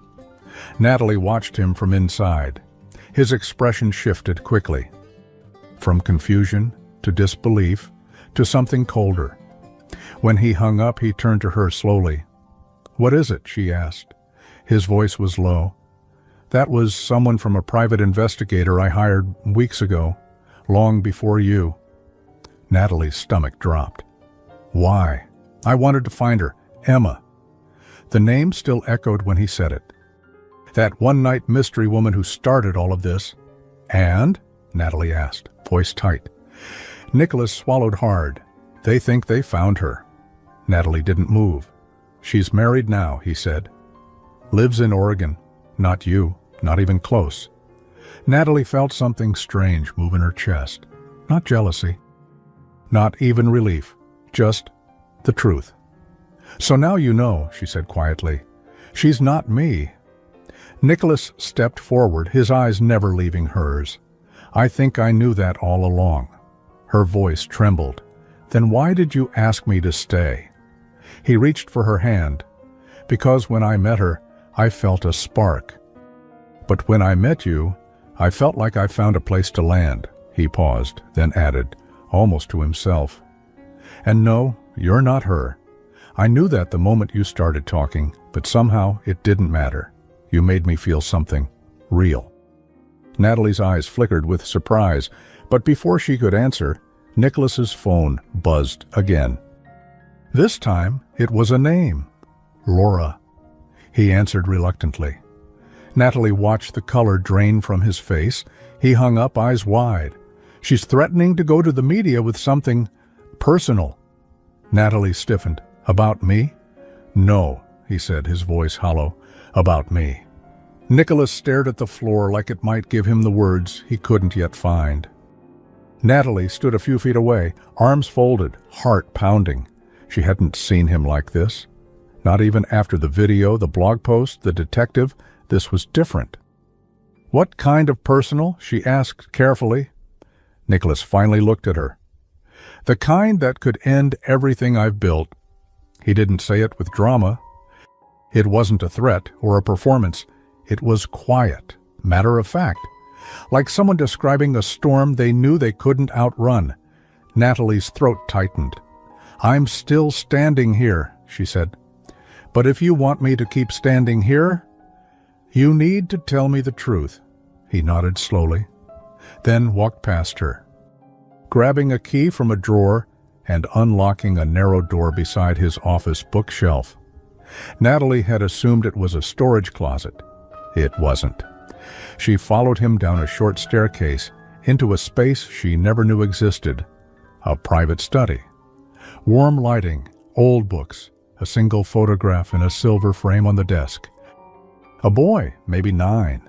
Natalie watched him from inside. His expression shifted quickly. from confusion to disbelief to something colder. When he hung up, he turned to her slowly. "What is it?" she asked. His voice was low. "That was someone from a private investigator I hired weeks ago, long before you." Natalie's stomach dropped. "Why?" "I wanted to find her. Emma." The name still echoed when he said it. "That one-night mystery woman who started all of this." "And?" Natalie asked, voice tight. Nicholas swallowed hard. "They think they found her." Natalie didn't move. "She's married now," he said. "Lives in Oregon. Not you, not even close." Natalie felt something strange move in her chest. Not jealousy. Not even relief. Just the truth. "So now you know," she said quietly. "She's not me." Nicholas stepped forward, his eyes never leaving hers. "I think I knew that all along." Her voice trembled. "Then why did you ask me to stay?" He reached for her hand. "Because when I met her, I felt a spark. But when I met you, I felt like I found a place to land." He paused, then added, almost to himself, "And no, you're not her. I knew that the moment you started talking, but somehow it didn't matter. You made me feel something real." Natalie's eyes flickered with surprise, but before she could answer, Nicholas's phone buzzed again. This time, it was a name. Laura. He answered reluctantly. Natalie watched the color drain from his face. He hung up, eyes wide. "She's threatening to go to the media with something personal." Natalie stiffened. "About me?" "No," he said, his voice hollow. "About me." Nicholas stared at the floor like it might give him the words he couldn't yet find. Natalie stood a few feet away, arms folded, heart pounding. She hadn't seen him like this. Not even after the video, the blog post, the detective. This was different. "What kind of personal?" she asked carefully. Nicholas finally looked at her. "The kind that could end everything I've built." He didn't say it with drama. It wasn't a threat or a performance. It was quiet, matter of fact, like someone describing a storm they knew they couldn't outrun. Natalie's throat tightened. "I'm still standing here," she said. "But if you want me to keep standing here, you need to tell me the truth." He nodded slowly, then walked past her, grabbing a key from a drawer and unlocking a narrow door beside his office bookshelf. Natalie had assumed it was a storage closet. It wasn't. She followed him down a short staircase into a space she never knew existed, a private study. Warm lighting, old books, a single photograph in a silver frame on the desk. A boy, maybe 9.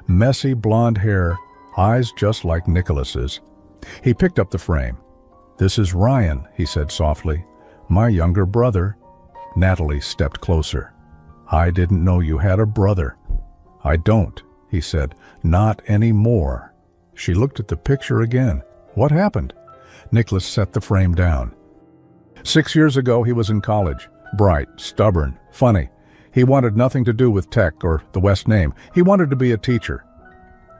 Messy blonde hair, eyes just like Nicholas's. He picked up the frame. "This is Ryan," he said softly. "My younger brother." Natalie stepped closer. "I didn't know you had a brother." "I don't," he said. "Not anymore." She looked at the picture again. "What happened?" Nicholas set the frame down. 6 years ago, he was in college. Bright, stubborn, funny. He wanted nothing to do with tech or the West name. He wanted to be a teacher.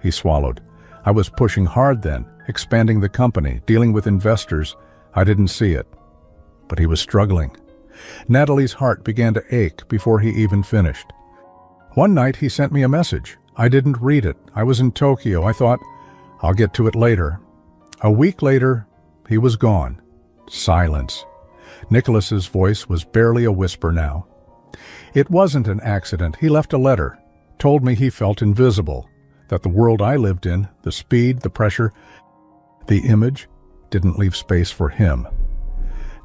He swallowed. "I was pushing hard then, expanding the company, dealing with investors. I didn't see it." But he was struggling. Natalie's heart began to ache before he even finished. "One night he sent me a message. I didn't read it. I was in Tokyo. I thought, I'll get to it later." A week later, he was gone. Silence. Nicholas's voice was barely a whisper now. "It wasn't an accident. He left a letter. Told me he felt invisible. That the world I lived in, the speed, the pressure, the image, didn't leave space for him."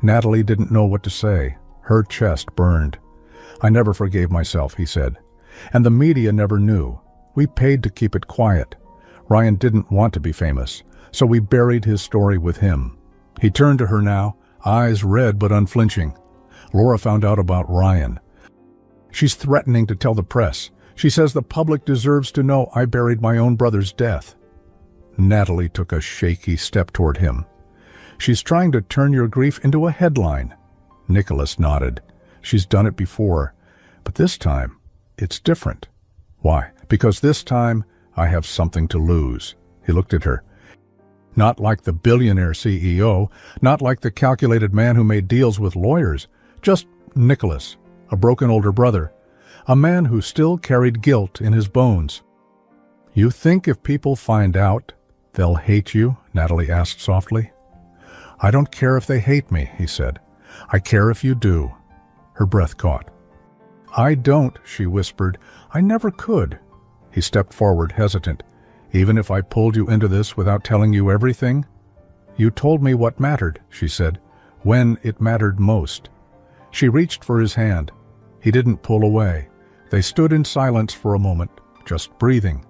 Natalie didn't know what to say. Her chest burned. "I never forgave myself," he said. "And the media never knew. We paid to keep it quiet. Ryan didn't want to be famous, so we buried his story with him." He turned to her now, eyes red but unflinching. "Laura found out about Ryan. She's threatening to tell the press. She says the public deserves to know I buried my own brother's death." Natalie took a shaky step toward him. "She's trying to turn your grief into a headline." Nicholas nodded. "She's done it before. But this time, it's different." "Why?" "Because this time, I have something to lose." He looked at her. Not like the billionaire CEO, not like the calculated man who made deals with lawyers. Just Nicholas, a broken older brother, a man who still carried guilt in his bones. "You think if people find out, they'll hate you?" Natalie asked softly. "I don't care if they hate me," he said. "I care if you do." Her breath caught. "I don't," she whispered. "I never could." He stepped forward, hesitant. "Even if I pulled you into this without telling you everything?" "You told me what mattered," she said, "when it mattered most." She reached for his hand. He didn't pull away. They stood in silence for a moment, just breathing.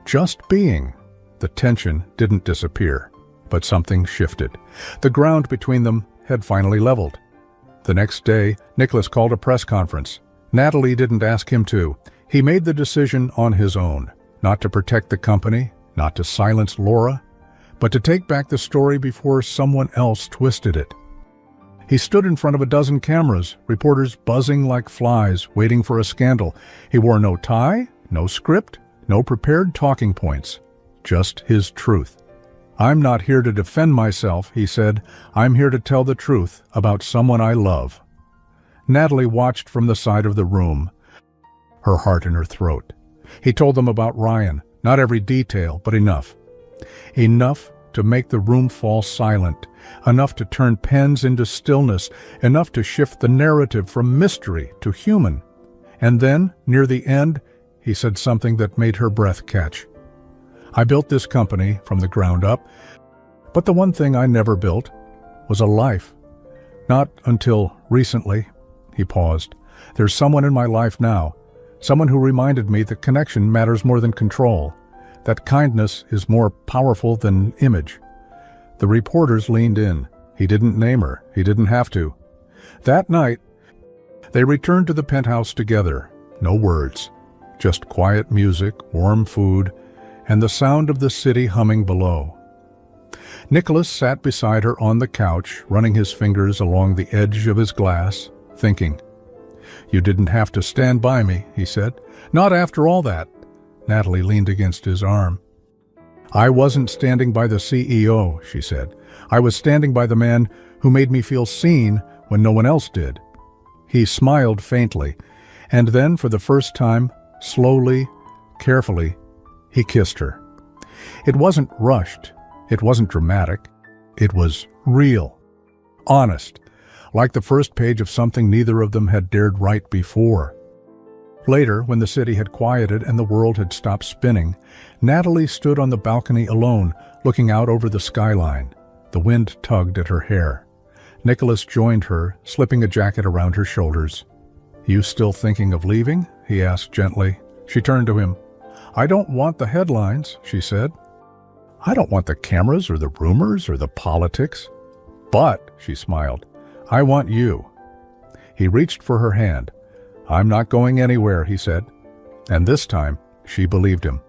Just being. The tension didn't disappear, but something shifted. The ground between them had finally leveled. The next day, Nicholas called a press conference. Natalie didn't ask him to. He made the decision on his own, not to protect the company, not to silence Laura, but to take back the story before someone else twisted it. He stood in front of a dozen cameras, reporters buzzing like flies, waiting for a scandal. He wore no tie, no script, no prepared talking points, just his truth. "I'm not here to defend myself," he said. "I'm here to tell the truth about someone I love." Natalie watched from the side of the room, her heart in her throat. He told them about Ryan, not every detail, but enough. Enough to make the room fall silent, enough to turn pens into stillness, enough to shift the narrative from mystery to human. And then, near the end, he said something that made her breath catch. "I built this company from the ground up, but the one thing I never built was a life. Not until recently." He paused. "There's someone in my life now, someone who reminded me that connection matters more than control, that kindness is more powerful than image." The reporters leaned in. He didn't name her. He didn't have to. That night, they returned to the penthouse together. No words, just quiet music, warm food, and the sound of the city humming below. Nicholas sat beside her on the couch, running his fingers along the edge of his glass, thinking. "You didn't have to stand by me," he said. "Not after all that." Natalie leaned against his arm. "I wasn't standing by the CEO," she said. "I was standing by the man who made me feel seen when no one else did." He smiled faintly, and then for the first time, slowly, carefully, he kissed her. It wasn't rushed. It wasn't dramatic. It was real, honest, like the first page of something neither of them had dared write before. Later, when the city had quieted and the world had stopped spinning, Natalie stood on the balcony alone, looking out over the skyline. The wind tugged at her hair. Nicholas joined her, slipping a jacket around her shoulders. "You still thinking of leaving?" he asked gently. She turned to him. "I don't want the headlines," she said. "I don't want the cameras or the rumors or the politics. But," she smiled, "I want you." He reached for her hand. "I'm not going anywhere," he said. And this time, she believed him.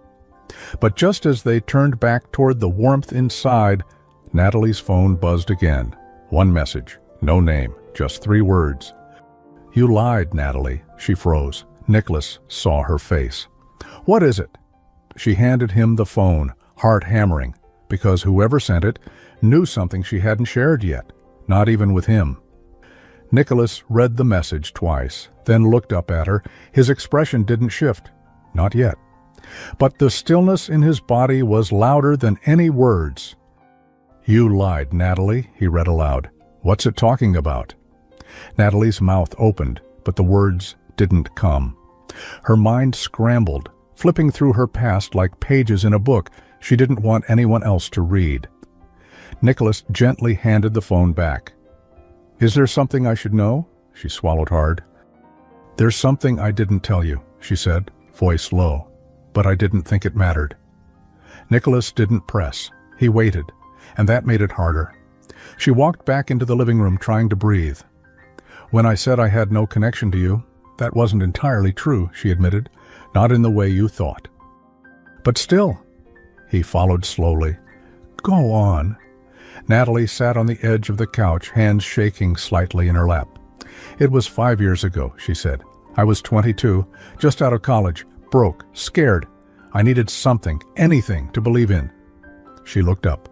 But just as they turned back toward the warmth inside, Natalie's phone buzzed again. One message, no name, just 3 words. "You lied, Natalie." She froze. Nicholas saw her face. "What is it?" She handed him the phone, heart hammering, because whoever sent it knew something she hadn't shared yet, not even with him. Nicholas read the message twice, then looked up at her. His expression didn't shift. Not yet. But the stillness in his body was louder than any words. "You lied, Natalie," he read aloud. "What's it talking about?" Natalie's mouth opened, but the words didn't come. Her mind scrambled, flipping through her past like pages in a book she didn't want anyone else to read. Nicholas gently handed the phone back. "Is there something I should know?" She swallowed hard. "There's something I didn't tell you," she said, voice low, "but I didn't think it mattered." Nicholas didn't press. He waited, and that made it harder. She walked back into the living room, trying to breathe. "When I said I had no connection to you, that wasn't entirely true," she admitted. "Not in the way you thought." "But still," he followed slowly. "Go on." Natalie sat on the edge of the couch, hands shaking slightly in her lap. "It was 5 years ago," she said. "I was 22, just out of college, broke, scared. I needed something, anything, to believe in." She looked up.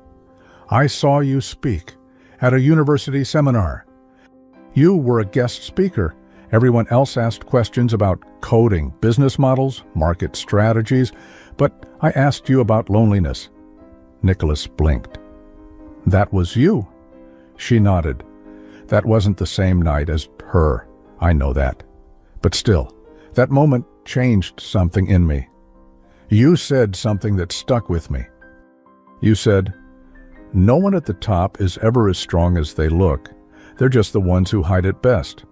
I saw you speak at a university seminar. You were a guest speaker. Everyone else asked questions about coding, business models, market strategies, but I asked you about loneliness." Nicholas blinked. "That was you?" She nodded. "That wasn't the same night as her. I know that. But still, that moment changed something in me. You said something that stuck with me. You said, 'No one at the top is ever as strong as they look. They're just the ones who hide it best.'"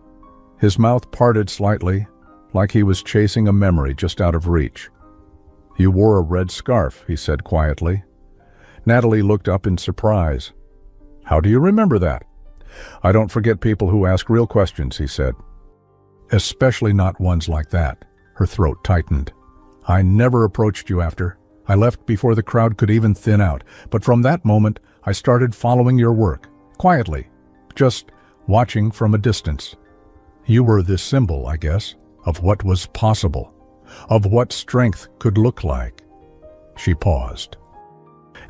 His mouth parted slightly, like he was chasing a memory just out of reach. "You wore a red scarf," he said quietly. Natalie looked up in surprise. "How do you remember that?" "I don't forget people who ask real questions," he said. "Especially not ones like that." Her throat tightened. "I never approached you after. I left before the crowd could even thin out. But from that moment, I started following your work, quietly, just watching from a distance. You were this symbol, I guess, of what was possible, of what strength could look like." She paused.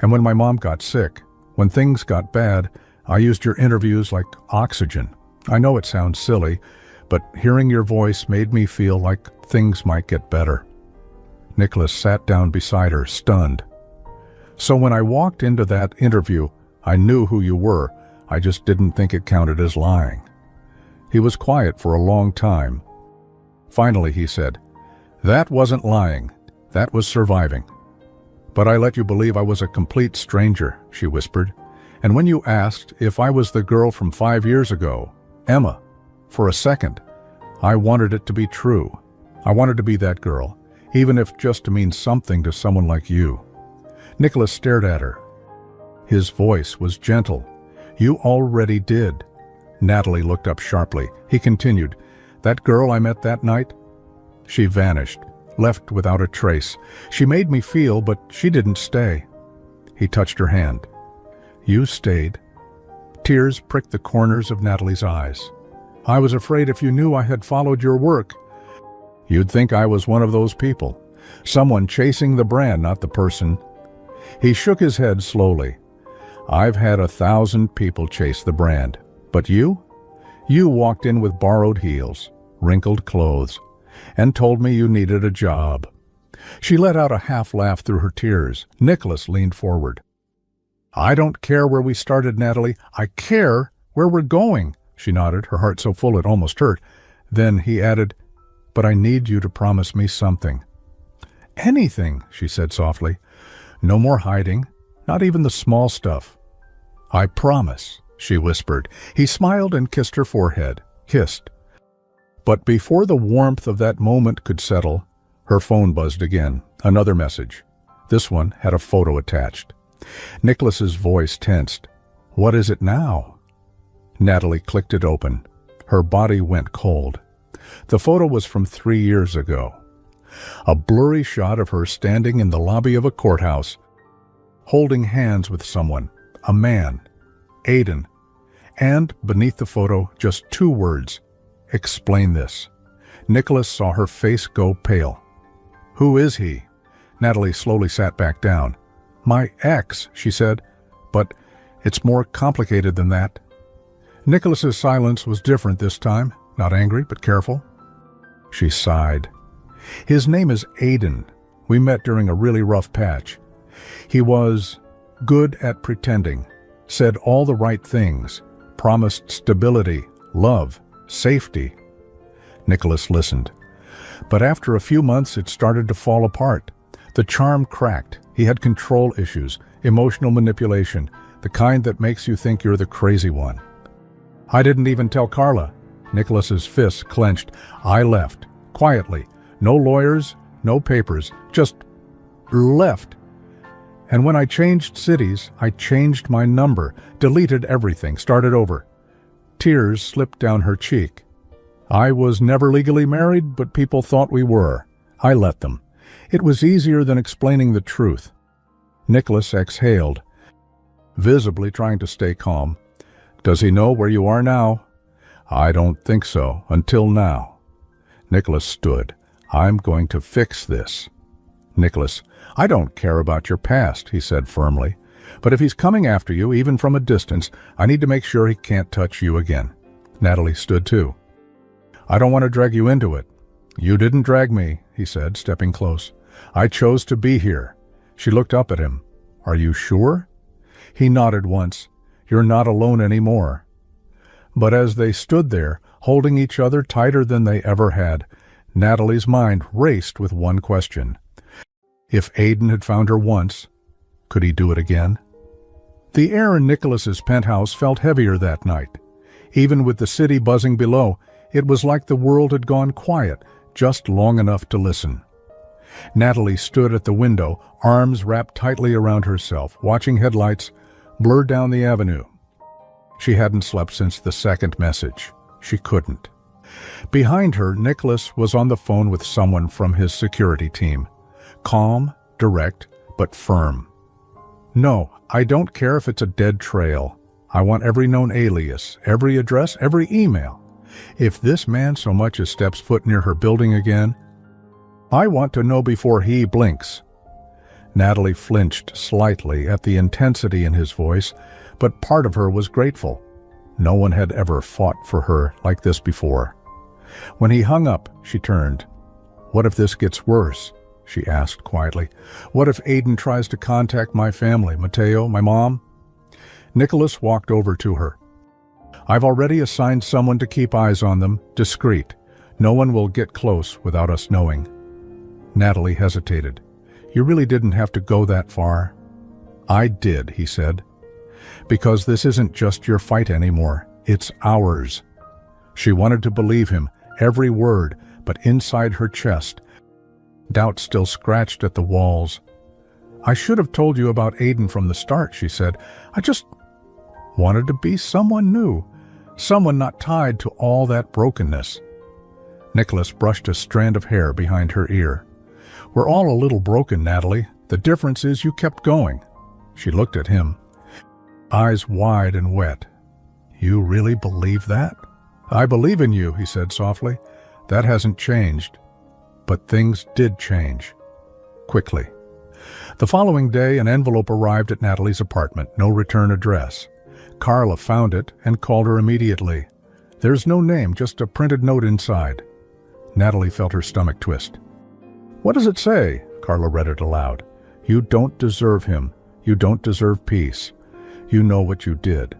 "And when my mom got sick, when things got bad, I used your interviews like oxygen. I know it sounds silly, but hearing your voice made me feel like things might get better." Nicholas sat down beside her, stunned. "So when I walked into that interview, I knew who you were. I just didn't think it counted as lying." He was quiet for a long time. Finally, he said, "That wasn't lying. That was surviving." "But I let you believe I was a complete stranger," she whispered. "And when you asked if I was the girl from 5 years ago, Emma, for a second, I wanted it to be true. I wanted to be that girl, even if just to mean something to someone like you." Nicholas stared at her. His voice was gentle. "You already did." Natalie looked up sharply. He continued, "That girl I met that night? She vanished, left without a trace. She made me feel, but she didn't stay." He touched her hand. "You stayed." Tears pricked the corners of Natalie's eyes. "I was afraid if you knew I had followed your work, you'd think I was one of those people. Someone chasing the brand, not the person." He shook his head slowly. "I've had 1,000 people chase the brand. But you? You walked in with borrowed heels, wrinkled clothes, and told me you needed a job." She let out a half laugh through her tears. Nicholas leaned forward. "I don't care where we started, Natalie. I care where we're going." She nodded, her heart so full it almost hurt. Then he added, "But I need you to promise me something." "Anything," she said softly. "No more hiding, not even the small stuff." "I promise," she whispered. He smiled and kissed her forehead. Kissed. But before the warmth of that moment could settle, her phone buzzed again. Another message. This one had a photo attached. Nicholas's voice tensed. "What is it now?" Natalie clicked it open. Her body went cold. The photo was from 3 years ago. A blurry shot of her standing in the lobby of a courthouse, holding hands with someone, a man, Aiden. And beneath the photo, just 2 words, "Explain this." Nicholas saw her face go pale. "Who is he?" Natalie slowly sat back down. "My ex," she said, "but it's more complicated than that." Nicholas's silence was different this time, not angry, but careful. She sighed. "His name is Aiden. We met during a really rough patch. He was good at pretending, said all the right things, promised stability, love, safety." Nicholas listened. "But after a few months it started to fall apart. The charm cracked. He had control issues, emotional manipulation, the kind that makes you think you're the crazy one. I didn't even tell Carla." Nicholas's fists clenched. "I left, quietly. No lawyers, no papers, just left. And when I changed cities, I changed my number, deleted everything, started over." Tears slipped down her cheek. "I was never legally married, but people thought we were. I let them. It was easier than explaining the truth." Nicholas exhaled, visibly trying to stay calm. "Does he know where you are now?" "I don't think so, until now." Nicholas stood. "I'm going to fix this." Nicholas, "I don't care about your past," he said firmly. But if he's coming after you, even from a distance, I need to make sure he can't touch you again. Natalie stood too. I don't want to drag you into it. You didn't drag me, he said, stepping close. I chose to be here. She looked up at him. Are you sure? He nodded once. You're not alone anymore. But as they stood there, holding each other tighter than they ever had, Natalie's mind raced with one question. If Aidan had found her once, could he do it again? The air in Nicholas's penthouse felt heavier that night. Even with the city buzzing below, it was like the world had gone quiet, just long enough to listen. Natalie stood at the window, arms wrapped tightly around herself, watching headlights blur down the avenue. She hadn't slept since the second message. She couldn't. Behind her, Nicholas was on the phone with someone from his security team. Calm, direct, but firm. No, I don't care if it's a dead trail. I want every known alias, every address, every email. If this man so much as steps foot near her building again, I want to know before he blinks. Natalie flinched slightly at the intensity in his voice, but part of her was grateful. No one had ever fought for her like this before. When he hung up, she turned. What if this gets worse? She asked quietly. What if Aidan tries to contact my family, Mateo, my mom? Nicholas walked over to her. I've already assigned someone to keep eyes on them, discreet. No one will get close without us knowing. Natalie hesitated. You really didn't have to go that far. I did, he said. Because this isn't just your fight anymore. It's ours. She wanted to believe him, every word, but inside her chest, doubt still scratched at the walls. I should have told you about Aidan from the start, she said. I just wanted to be someone new, someone not tied to all that brokenness. Nicholas brushed a strand of hair behind her ear. We're all a little broken, Natalie. The difference is you kept going. She looked at him, eyes wide and wet. You really believe that? I believe in you, he said softly. That hasn't changed. But things did change. Quickly. The following day, an envelope arrived at Natalie's apartment, no return address. Carla found it and called her immediately. There's no name, just a printed note inside. Natalie felt her stomach twist. What does it say? Carla read it aloud. You don't deserve him. You don't deserve peace. You know what you did.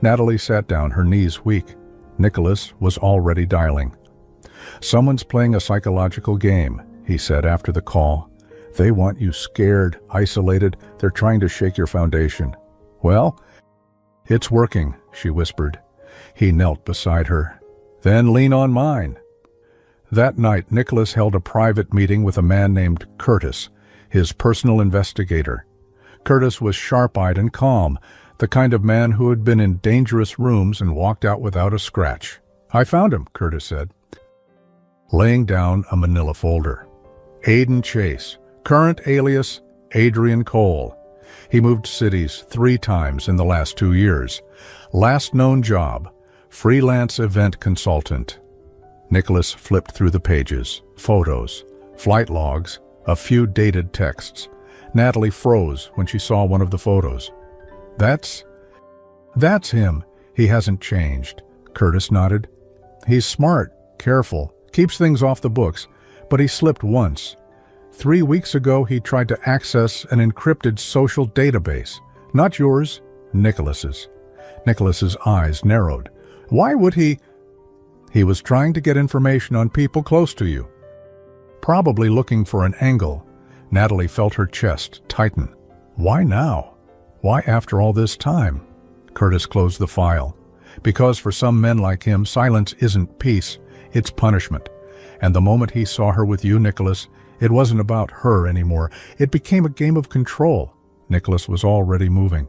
Natalie sat down, her knees weak. Nicholas was already dialing. Someone's playing a psychological game, he said after the call. They want you scared, isolated. They're trying to shake your foundation. Well, it's working, she whispered. He knelt beside her. Then lean on mine. That night, Nicholas held a private meeting with a man named Curtis, his personal investigator. Curtis was sharp-eyed and calm, the kind of man who had been in dangerous rooms and walked out without a scratch. I found him, Curtis said, laying down a manila folder. Aidan Chase, current alias Adrian Cole. He moved cities 3 times in the last 2 years. Last known job, freelance event consultant. Nicholas flipped through the pages, photos, flight logs, a few dated texts. Natalie froze when she saw one of the photos. That's him. He hasn't changed. Curtis nodded. He's smart, careful, keeps things off the books, but he slipped once. 3 weeks ago, he tried to access an encrypted social database. Not yours, Nicholas's. Nicholas's eyes narrowed. Why would he? He was trying to get information on people close to you. Probably looking for an angle. Natalie felt her chest tighten. Why now? Why after all this time? Curtis closed the file. Because for some men like him, silence isn't peace, it's punishment. And the moment he saw her with you, Nicholas, it wasn't about her anymore. It became a game of control. Nicholas was already moving.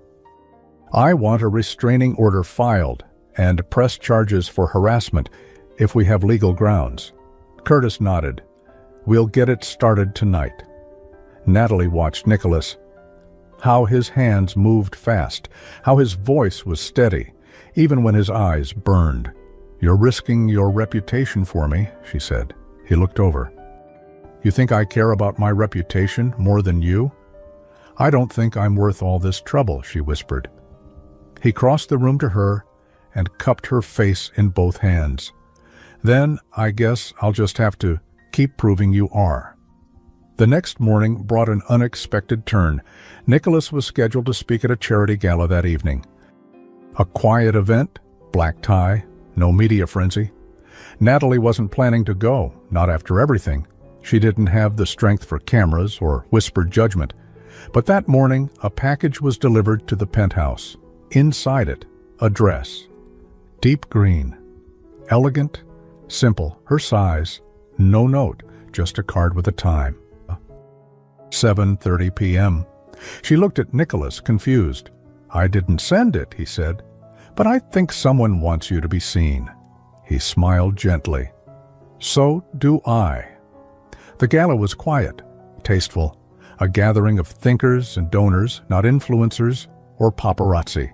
I want a restraining order filed and press charges for harassment if we have legal grounds. Curtis nodded. We'll get it started tonight. Natalie watched Nicholas. How his hands moved fast, how his voice was steady, even when his eyes burned. You're risking your reputation for me, she said. He looked over. You think I care about my reputation more than you? "I don't think I'm worth all this trouble," she whispered. He crossed the room to her and cupped her face in both hands. "Then I guess I'll just have to keep proving you are." The next morning brought an unexpected turn. Nicholas was scheduled to speak at a charity gala that evening. A quiet event, black tie, no media frenzy. Natalie wasn't planning to go, not after everything. She didn't have the strength for cameras or whispered judgment. But that morning, a package was delivered to the penthouse. Inside it, a dress. Deep green. Elegant, simple, her size. No note, just a card with a time. 7:30 p.m. She looked at Nicholas, confused. "I didn't send it," he said, "but I think someone wants you to be seen." He smiled gently. "So do I." The gala was quiet, tasteful, a gathering of thinkers and donors, not influencers or paparazzi.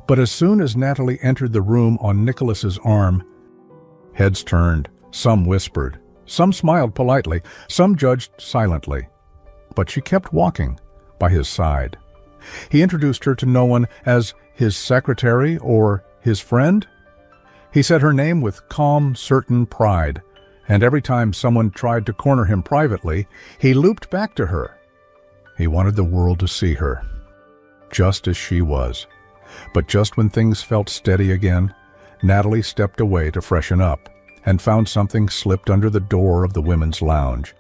But as soon as Natalie entered the room on Nicholas's arm, heads turned, some whispered, some smiled politely, some judged silently. But she kept walking by his side. He introduced her to no one as his secretary or his friend. He said her name with calm, certain pride, and every time someone tried to corner him privately, he looped back to her. He wanted the world to see her, just as she was. But just when things felt steady again, Natalie stepped away to freshen up and found something slipped under the door of the women's lounge.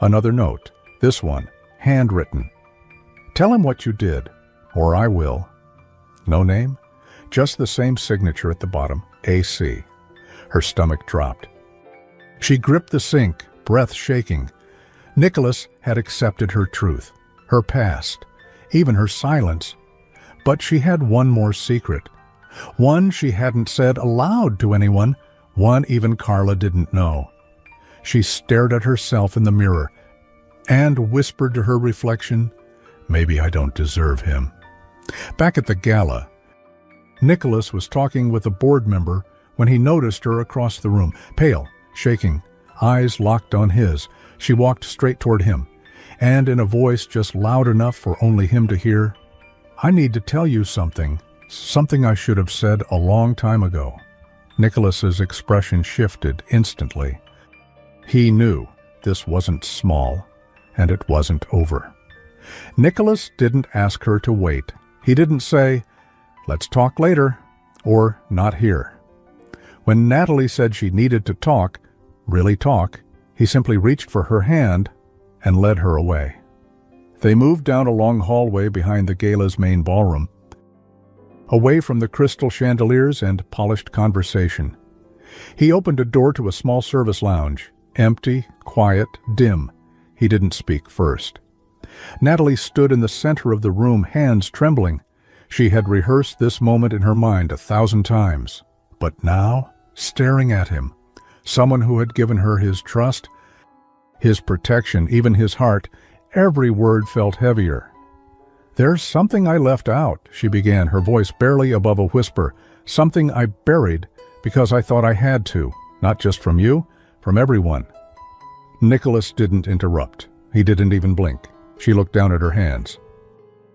Another note, this one, handwritten. "Tell him what you did, or I will." No name, just the same signature at the bottom, AC. Her stomach dropped. She gripped the sink, breath shaking. Nicholas had accepted her truth, her past, even her silence. But she had one more secret. One she hadn't said aloud to anyone, one even Carla didn't know. She stared at herself in the mirror and whispered to her reflection, "Maybe I don't deserve him." Back at the gala, Nicholas was talking with a board member when he noticed her across the room, pale, shaking, eyes locked on his. She walked straight toward him, and in a voice just loud enough for only him to hear, "I need to tell you something I should have said a long time ago." Nicholas's expression shifted instantly. He knew this wasn't small, and it wasn't over. Nicholas didn't ask her to wait. He didn't say, "Let's talk later," or "not here." When Natalie said she needed to talk, really talk, he simply reached for her hand and led her away. They moved down a long hallway behind the gala's main ballroom, away from the crystal chandeliers and polished conversation. He opened a door to a small service lounge, empty, quiet, dim. He didn't speak first. Natalie stood in the center of the room, hands trembling. She had rehearsed this moment in her mind 1,000 times. But now, staring at him, someone who had given her his trust, his protection, even his heart, every word felt heavier. "There's something I left out," she began, her voice barely above a whisper. "Something I buried because I thought I had to, not just from you, from everyone." Nicholas didn't interrupt. He didn't even blink. She looked down at her hands.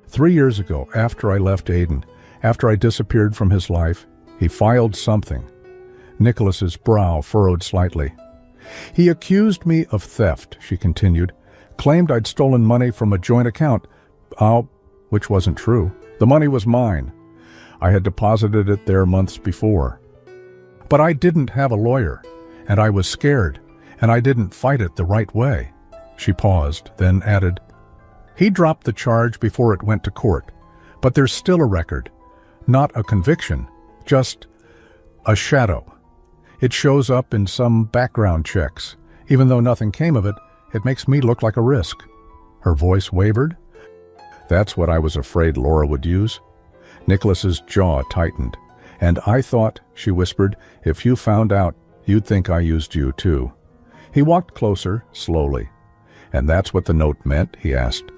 3 years ago, after I left Aiden, after I disappeared from his life, he filed something. Nicholas's brow furrowed slightly. "He accused me of theft," she continued, "claimed I'd stolen money from a joint account, which wasn't true. The money was mine. I had deposited it there months before. But I didn't have a lawyer, and I was scared, and I didn't fight it the right way." She paused, then added, "He dropped the charge before it went to court, but there's still a record. Not a conviction, just a shadow. It shows up in some background checks. Even though nothing came of it, it makes me look like a risk." Her voice wavered. "That's what I was afraid Laura would use." Nicholas's jaw tightened. "And I thought," she whispered, "if you found out, you'd think I used you too." He walked closer, slowly. "And that's what the note meant?" he asked.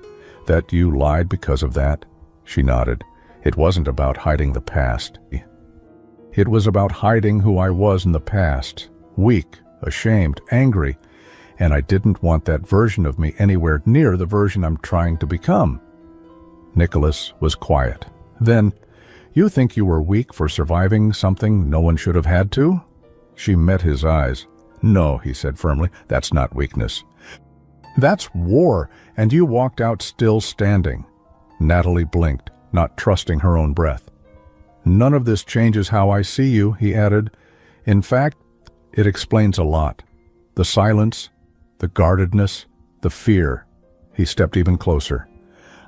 "That you lied because of that?" She nodded. "It wasn't about hiding the past. It was about hiding who I was in the past. Weak, ashamed, angry. And I didn't want that version of me anywhere near the version I'm trying to become." Nicholas was quiet. Then, "You think you were weak for surviving something no one should have had to?" She met his eyes. "No," he said firmly, "that's not weakness. That's war, and you walked out still standing." Natalie blinked, not trusting her own breath. "None of this changes how I see you," he added. "In fact, it explains a lot. The silence, the guardedness, the fear." He stepped even closer.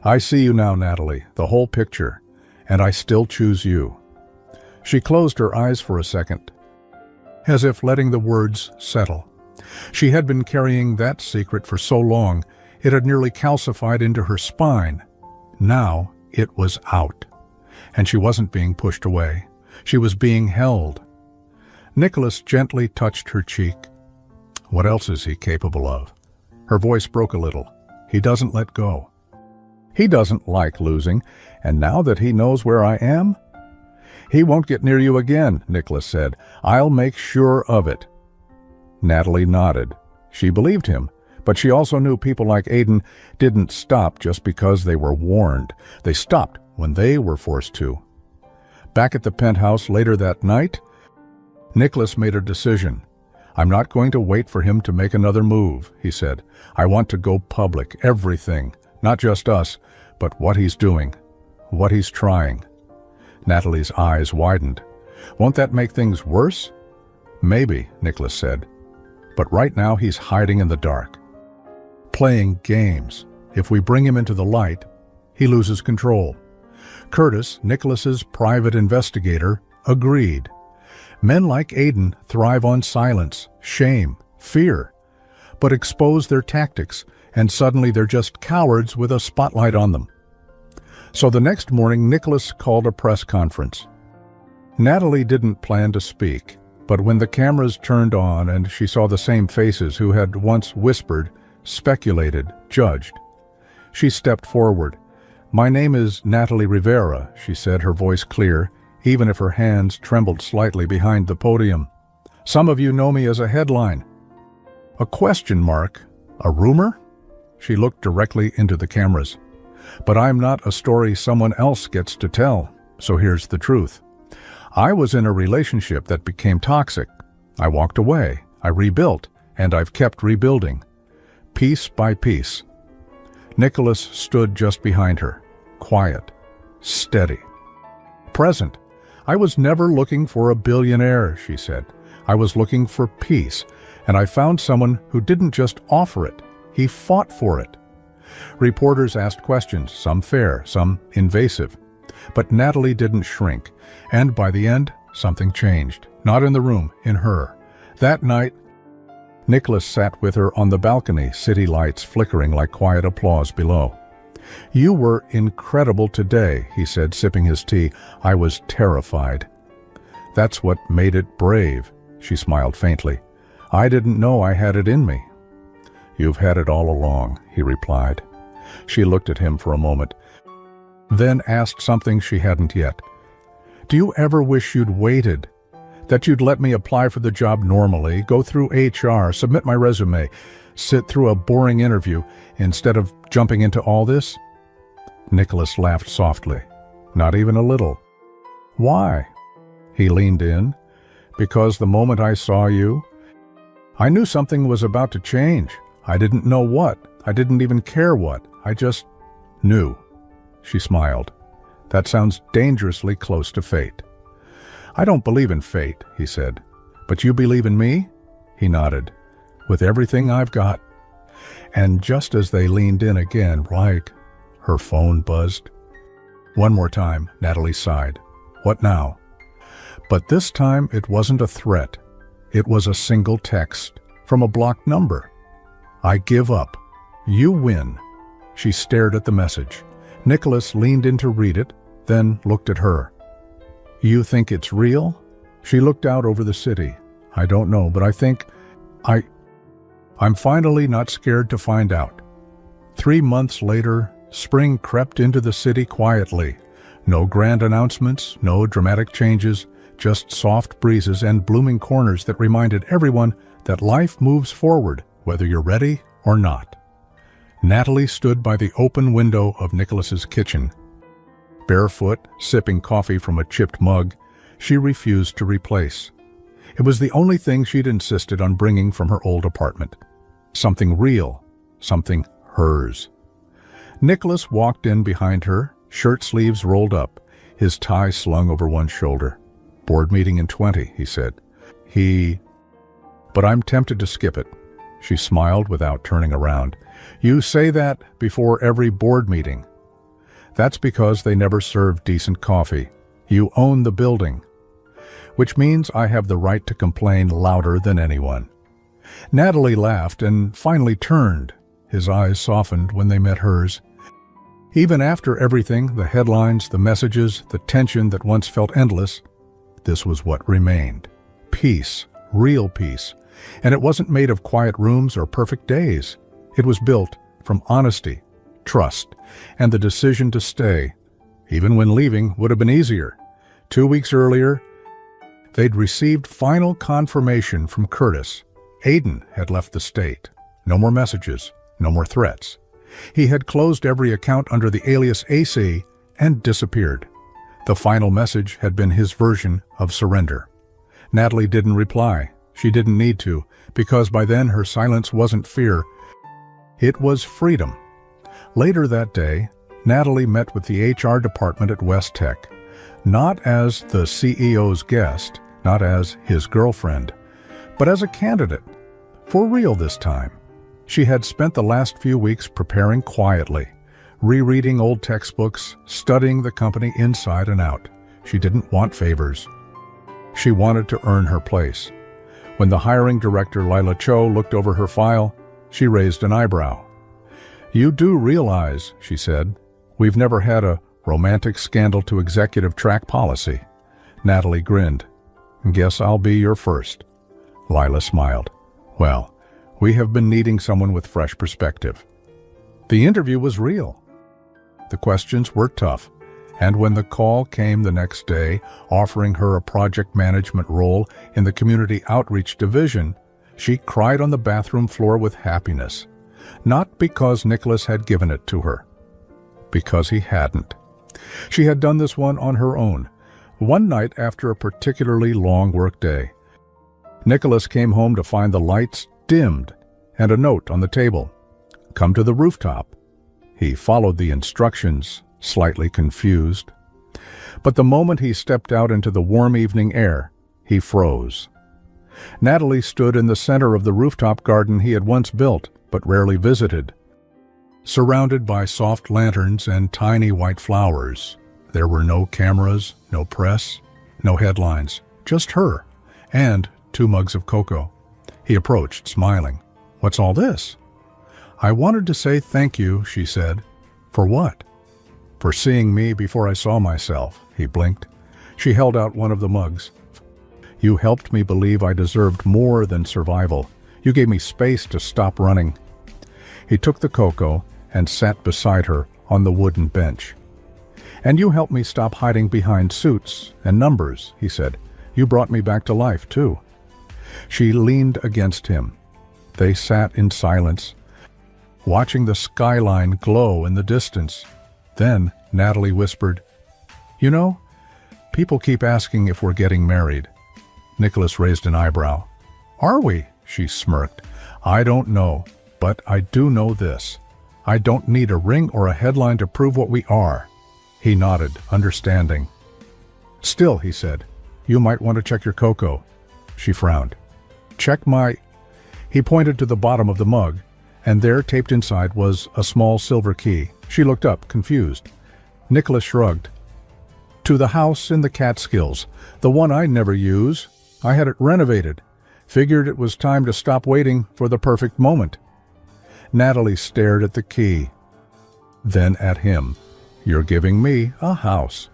"I see you now, Natalie, the whole picture, and I still choose you." She closed her eyes for a second, as if letting the words settle. She had been carrying that secret for so long, it had nearly calcified into her spine. Now it was out, and she wasn't being pushed away. She was being held. Nicholas gently touched her cheek. "What else is he capable of?" Her voice broke a little. "He doesn't let go. He doesn't like losing, and now that he knows where I am—" "He won't get near you again," Nicholas said. "I'll make sure of it." Natalie nodded. She believed him, but she also knew people like Aiden didn't stop just because they were warned. They stopped when they were forced to. Back at the penthouse later that night, Nicholas made a decision. "I'm not going to wait for him to make another move," he said. "I want to go public, everything, not just us, but what he's doing, what he's trying." Natalie's eyes widened. "Won't that make things worse?" "Maybe," Nicholas said. "But right now he's hiding in the dark, playing games. If we bring him into the light, he loses control." Curtis, Nicholas's private investigator, agreed. Men like Aiden thrive on silence, shame, fear, but expose their tactics, and suddenly they're just cowards with a spotlight on them. So the next morning, Nicholas called a press conference. Natalie didn't plan to speak, but when the cameras turned on and she saw the same faces who had once whispered, speculated, judged, she stepped forward. "My name is Natalie Rivera," she said, her voice clear, even if her hands trembled slightly behind the podium. "Some of you know me as a headline." "A question mark? A rumor?" She looked directly into the cameras. "But I'm not a story someone else gets to tell, so here's the truth. I was in a relationship that became toxic. I walked away, I rebuilt, and I've kept rebuilding, piece by piece." Nicholas stood just behind her, quiet, steady, present. "I was never looking for a billionaire," she said. "I was looking for peace, and I found someone who didn't just offer it, he fought for it." Reporters asked questions, some fair, some invasive. But Natalie didn't shrink, and by the end, something changed. Not in the room, in her. That night, Nicholas sat with her on the balcony, city lights flickering like quiet applause below. "You were incredible today," he said, sipping his tea. "I was terrified." "That's what made it brave," she smiled faintly. "I didn't know I had it in me." "You've had it all along," he replied. She looked at him for a moment, then asked something she hadn't yet. "Do you ever wish you'd waited? That you'd let me apply for the job normally, go through HR, submit my resume, sit through a boring interview, instead of jumping into all this?" Nicholas laughed softly. "Not even a little." "Why?" He leaned in. "Because the moment I saw you, I knew something was about to change. I didn't know what. I didn't even care what. I just knew." She smiled. "That sounds dangerously close to fate." "I don't believe in fate," he said. "But you believe in me?" He nodded. "With everything I've got." And just as they leaned in again, her phone buzzed. One more time, Natalie sighed. "What now?" But this time it wasn't a threat. It was a single text from a blocked number. "I give up. You win." She stared at the message. Nicholas leaned in to read it, then looked at her. "You think it's real?" She looked out over the city. "I don't know, but I think I'm finally not scared to find out." 3 months later, spring crept into the city quietly. No grand announcements, no dramatic changes, just soft breezes and blooming corners that reminded everyone that life moves forward, whether you're ready or not. Natalie stood by the open window of Nicholas's kitchen. Barefoot, sipping coffee from a chipped mug, she refused to replace. It was the only thing she'd insisted on bringing from her old apartment. Something real, something hers. Nicholas walked in behind her, shirt sleeves rolled up, his tie slung over one shoulder. "Board meeting in 20, he said. But I'm tempted to skip it." She smiled without turning around. "You say that before every board meeting." "That's because they never serve decent coffee. You own the building." "Which means I have the right to complain louder than anyone." Natalie laughed and finally turned. His eyes softened when they met hers. Even after everything, the headlines, the messages, the tension that once felt endless, this was what remained. Peace, real peace. And it wasn't made of quiet rooms or perfect days. It was built from honesty, trust, and the decision to stay, even when leaving would have been easier. 2 weeks earlier, they'd received final confirmation from Curtis. Aiden had left the state. No more messages, no more threats. He had closed every account under the alias AC and disappeared. The final message had been his version of surrender. Natalie didn't reply. She didn't need to, because by then her silence wasn't fear. It was freedom. Later that day, Natalie met with the HR department at West Tech, not as the CEO's guest, not as his girlfriend, but as a candidate. For real this time. She had spent the last few weeks preparing quietly, rereading old textbooks, studying the company inside and out. She didn't want favors. She wanted to earn her place. When the hiring director, Lila Cho, looked over her file, she raised an eyebrow. "You do realize," she said, "we've never had a romantic scandal to executive track policy." Natalie grinned. "Guess I'll be your first." Lila smiled. "Well, we have been needing someone with fresh perspective." The interview was real. The questions were tough, and when the call came the next day, offering her a project management role in the community outreach division, she cried on the bathroom floor with happiness. Not because Nicholas had given it to her, because he hadn't. She had done this one on her own, one night after a particularly long workday. Nicholas came home to find the lights dimmed and a note on the table. "Come to the rooftop." He followed the instructions, slightly confused. But the moment he stepped out into the warm evening air, he froze. Natalie stood in the center of the rooftop garden he had once built, but rarely visited. Surrounded by soft lanterns and tiny white flowers, there were no cameras, no press, no headlines, just her, and 2 mugs of cocoa. He approached, smiling. "What's all this?" "I wanted to say thank you," she said. "For what?" "For seeing me before I saw myself," he blinked. She held out one of the mugs. "You helped me believe I deserved more than survival. You gave me space to stop running." He took the cocoa and sat beside her on the wooden bench. "And you helped me stop hiding behind suits and numbers," he said. "You brought me back to life, too." She leaned against him. They sat in silence, watching the skyline glow in the distance. Then Natalie whispered, "You know, people keep asking if we're getting married." Nicholas raised an eyebrow. "Are we?" she smirked. "I don't know, but I do know this. I don't need a ring or a headline to prove what we are." He nodded, understanding. "Still," he said, "you might want to check your cocoa." She frowned. "Check my—" He pointed to the bottom of the mug, and there, taped inside, was a small silver key. She looked up, confused. Nicholas shrugged. "To the house in the Catskills, the one I never use. I had it renovated. Figured it was time to stop waiting for the perfect moment." Natalie stared at the key, then at him. "You're giving me a house."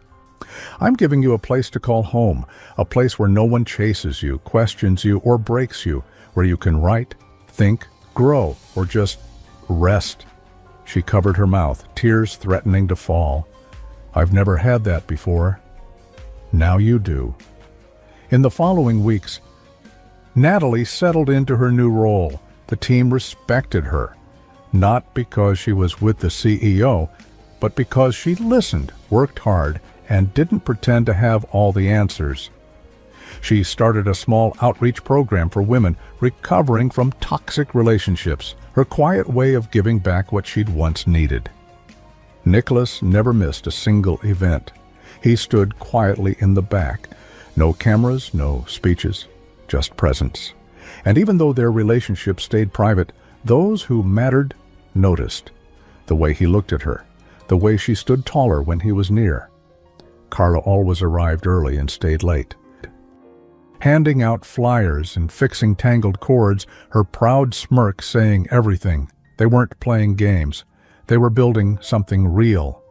"I'm giving you a place to call home, a place where no one chases you, questions you, or breaks you, where you can write, think, grow, or just rest." She covered her mouth, tears threatening to fall. "I've never had that before." "Now you do." In the following weeks, Natalie settled into her new role. The team respected her. Not because she was with the CEO, but because she listened, worked hard, and didn't pretend to have all the answers. She started a small outreach program for women recovering from toxic relationships, her quiet way of giving back what she'd once needed. Nicholas never missed a single event. He stood quietly in the back. No cameras, no speeches, just presence. And even though their relationship stayed private, those who mattered noticed. The way he looked at her, the way she stood taller when he was near. Carla always arrived early and stayed late. Handing out flyers and fixing tangled cords, her proud smirk saying everything. They weren't playing games. They were building something real.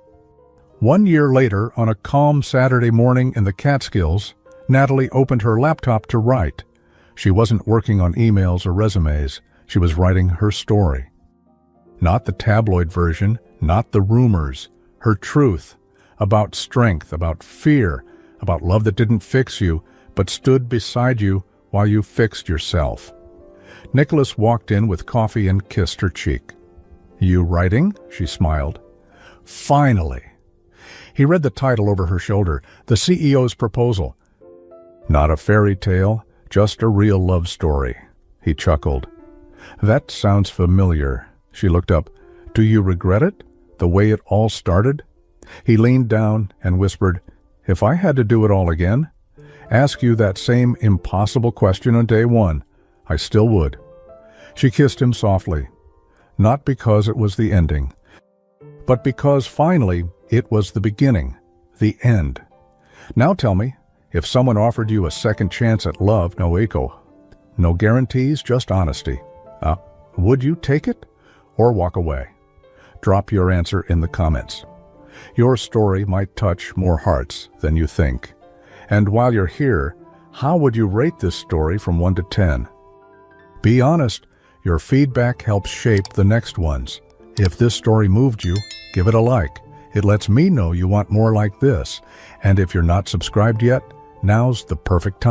1 year later, on a calm Saturday morning in the Catskills, Natalie opened her laptop to write. She wasn't working on emails or resumes. She was writing her story. Not the tabloid version, not the rumors. Her truth. About strength, about fear, about love that didn't fix you, but stood beside you while you fixed yourself. Nicholas walked in with coffee and kissed her cheek. "You writing?" she smiled. "Finally." He read the title over her shoulder, The CEO's Proposal. Not a fairy tale, just a real love story. He chuckled. "That sounds familiar." She looked up. "Do you regret it? The way it all started?" He leaned down and whispered, "If I had to do it all again, ask you that same impossible question on day one, I still would." She kissed him softly, not because it was the ending, but because finally it was the beginning, the end. Now tell me, if someone offered you a second chance at love, no echo, no guarantees, just honesty, would you take it or walk away? Drop your answer in the comments. Your story might touch more hearts than you think. And while you're here, how would you rate this story from 1 to 10? Be honest, your feedback helps shape the next ones. If this story moved you, give it a like. It lets me know you want more like this. And if you're not subscribed yet, now's the perfect time.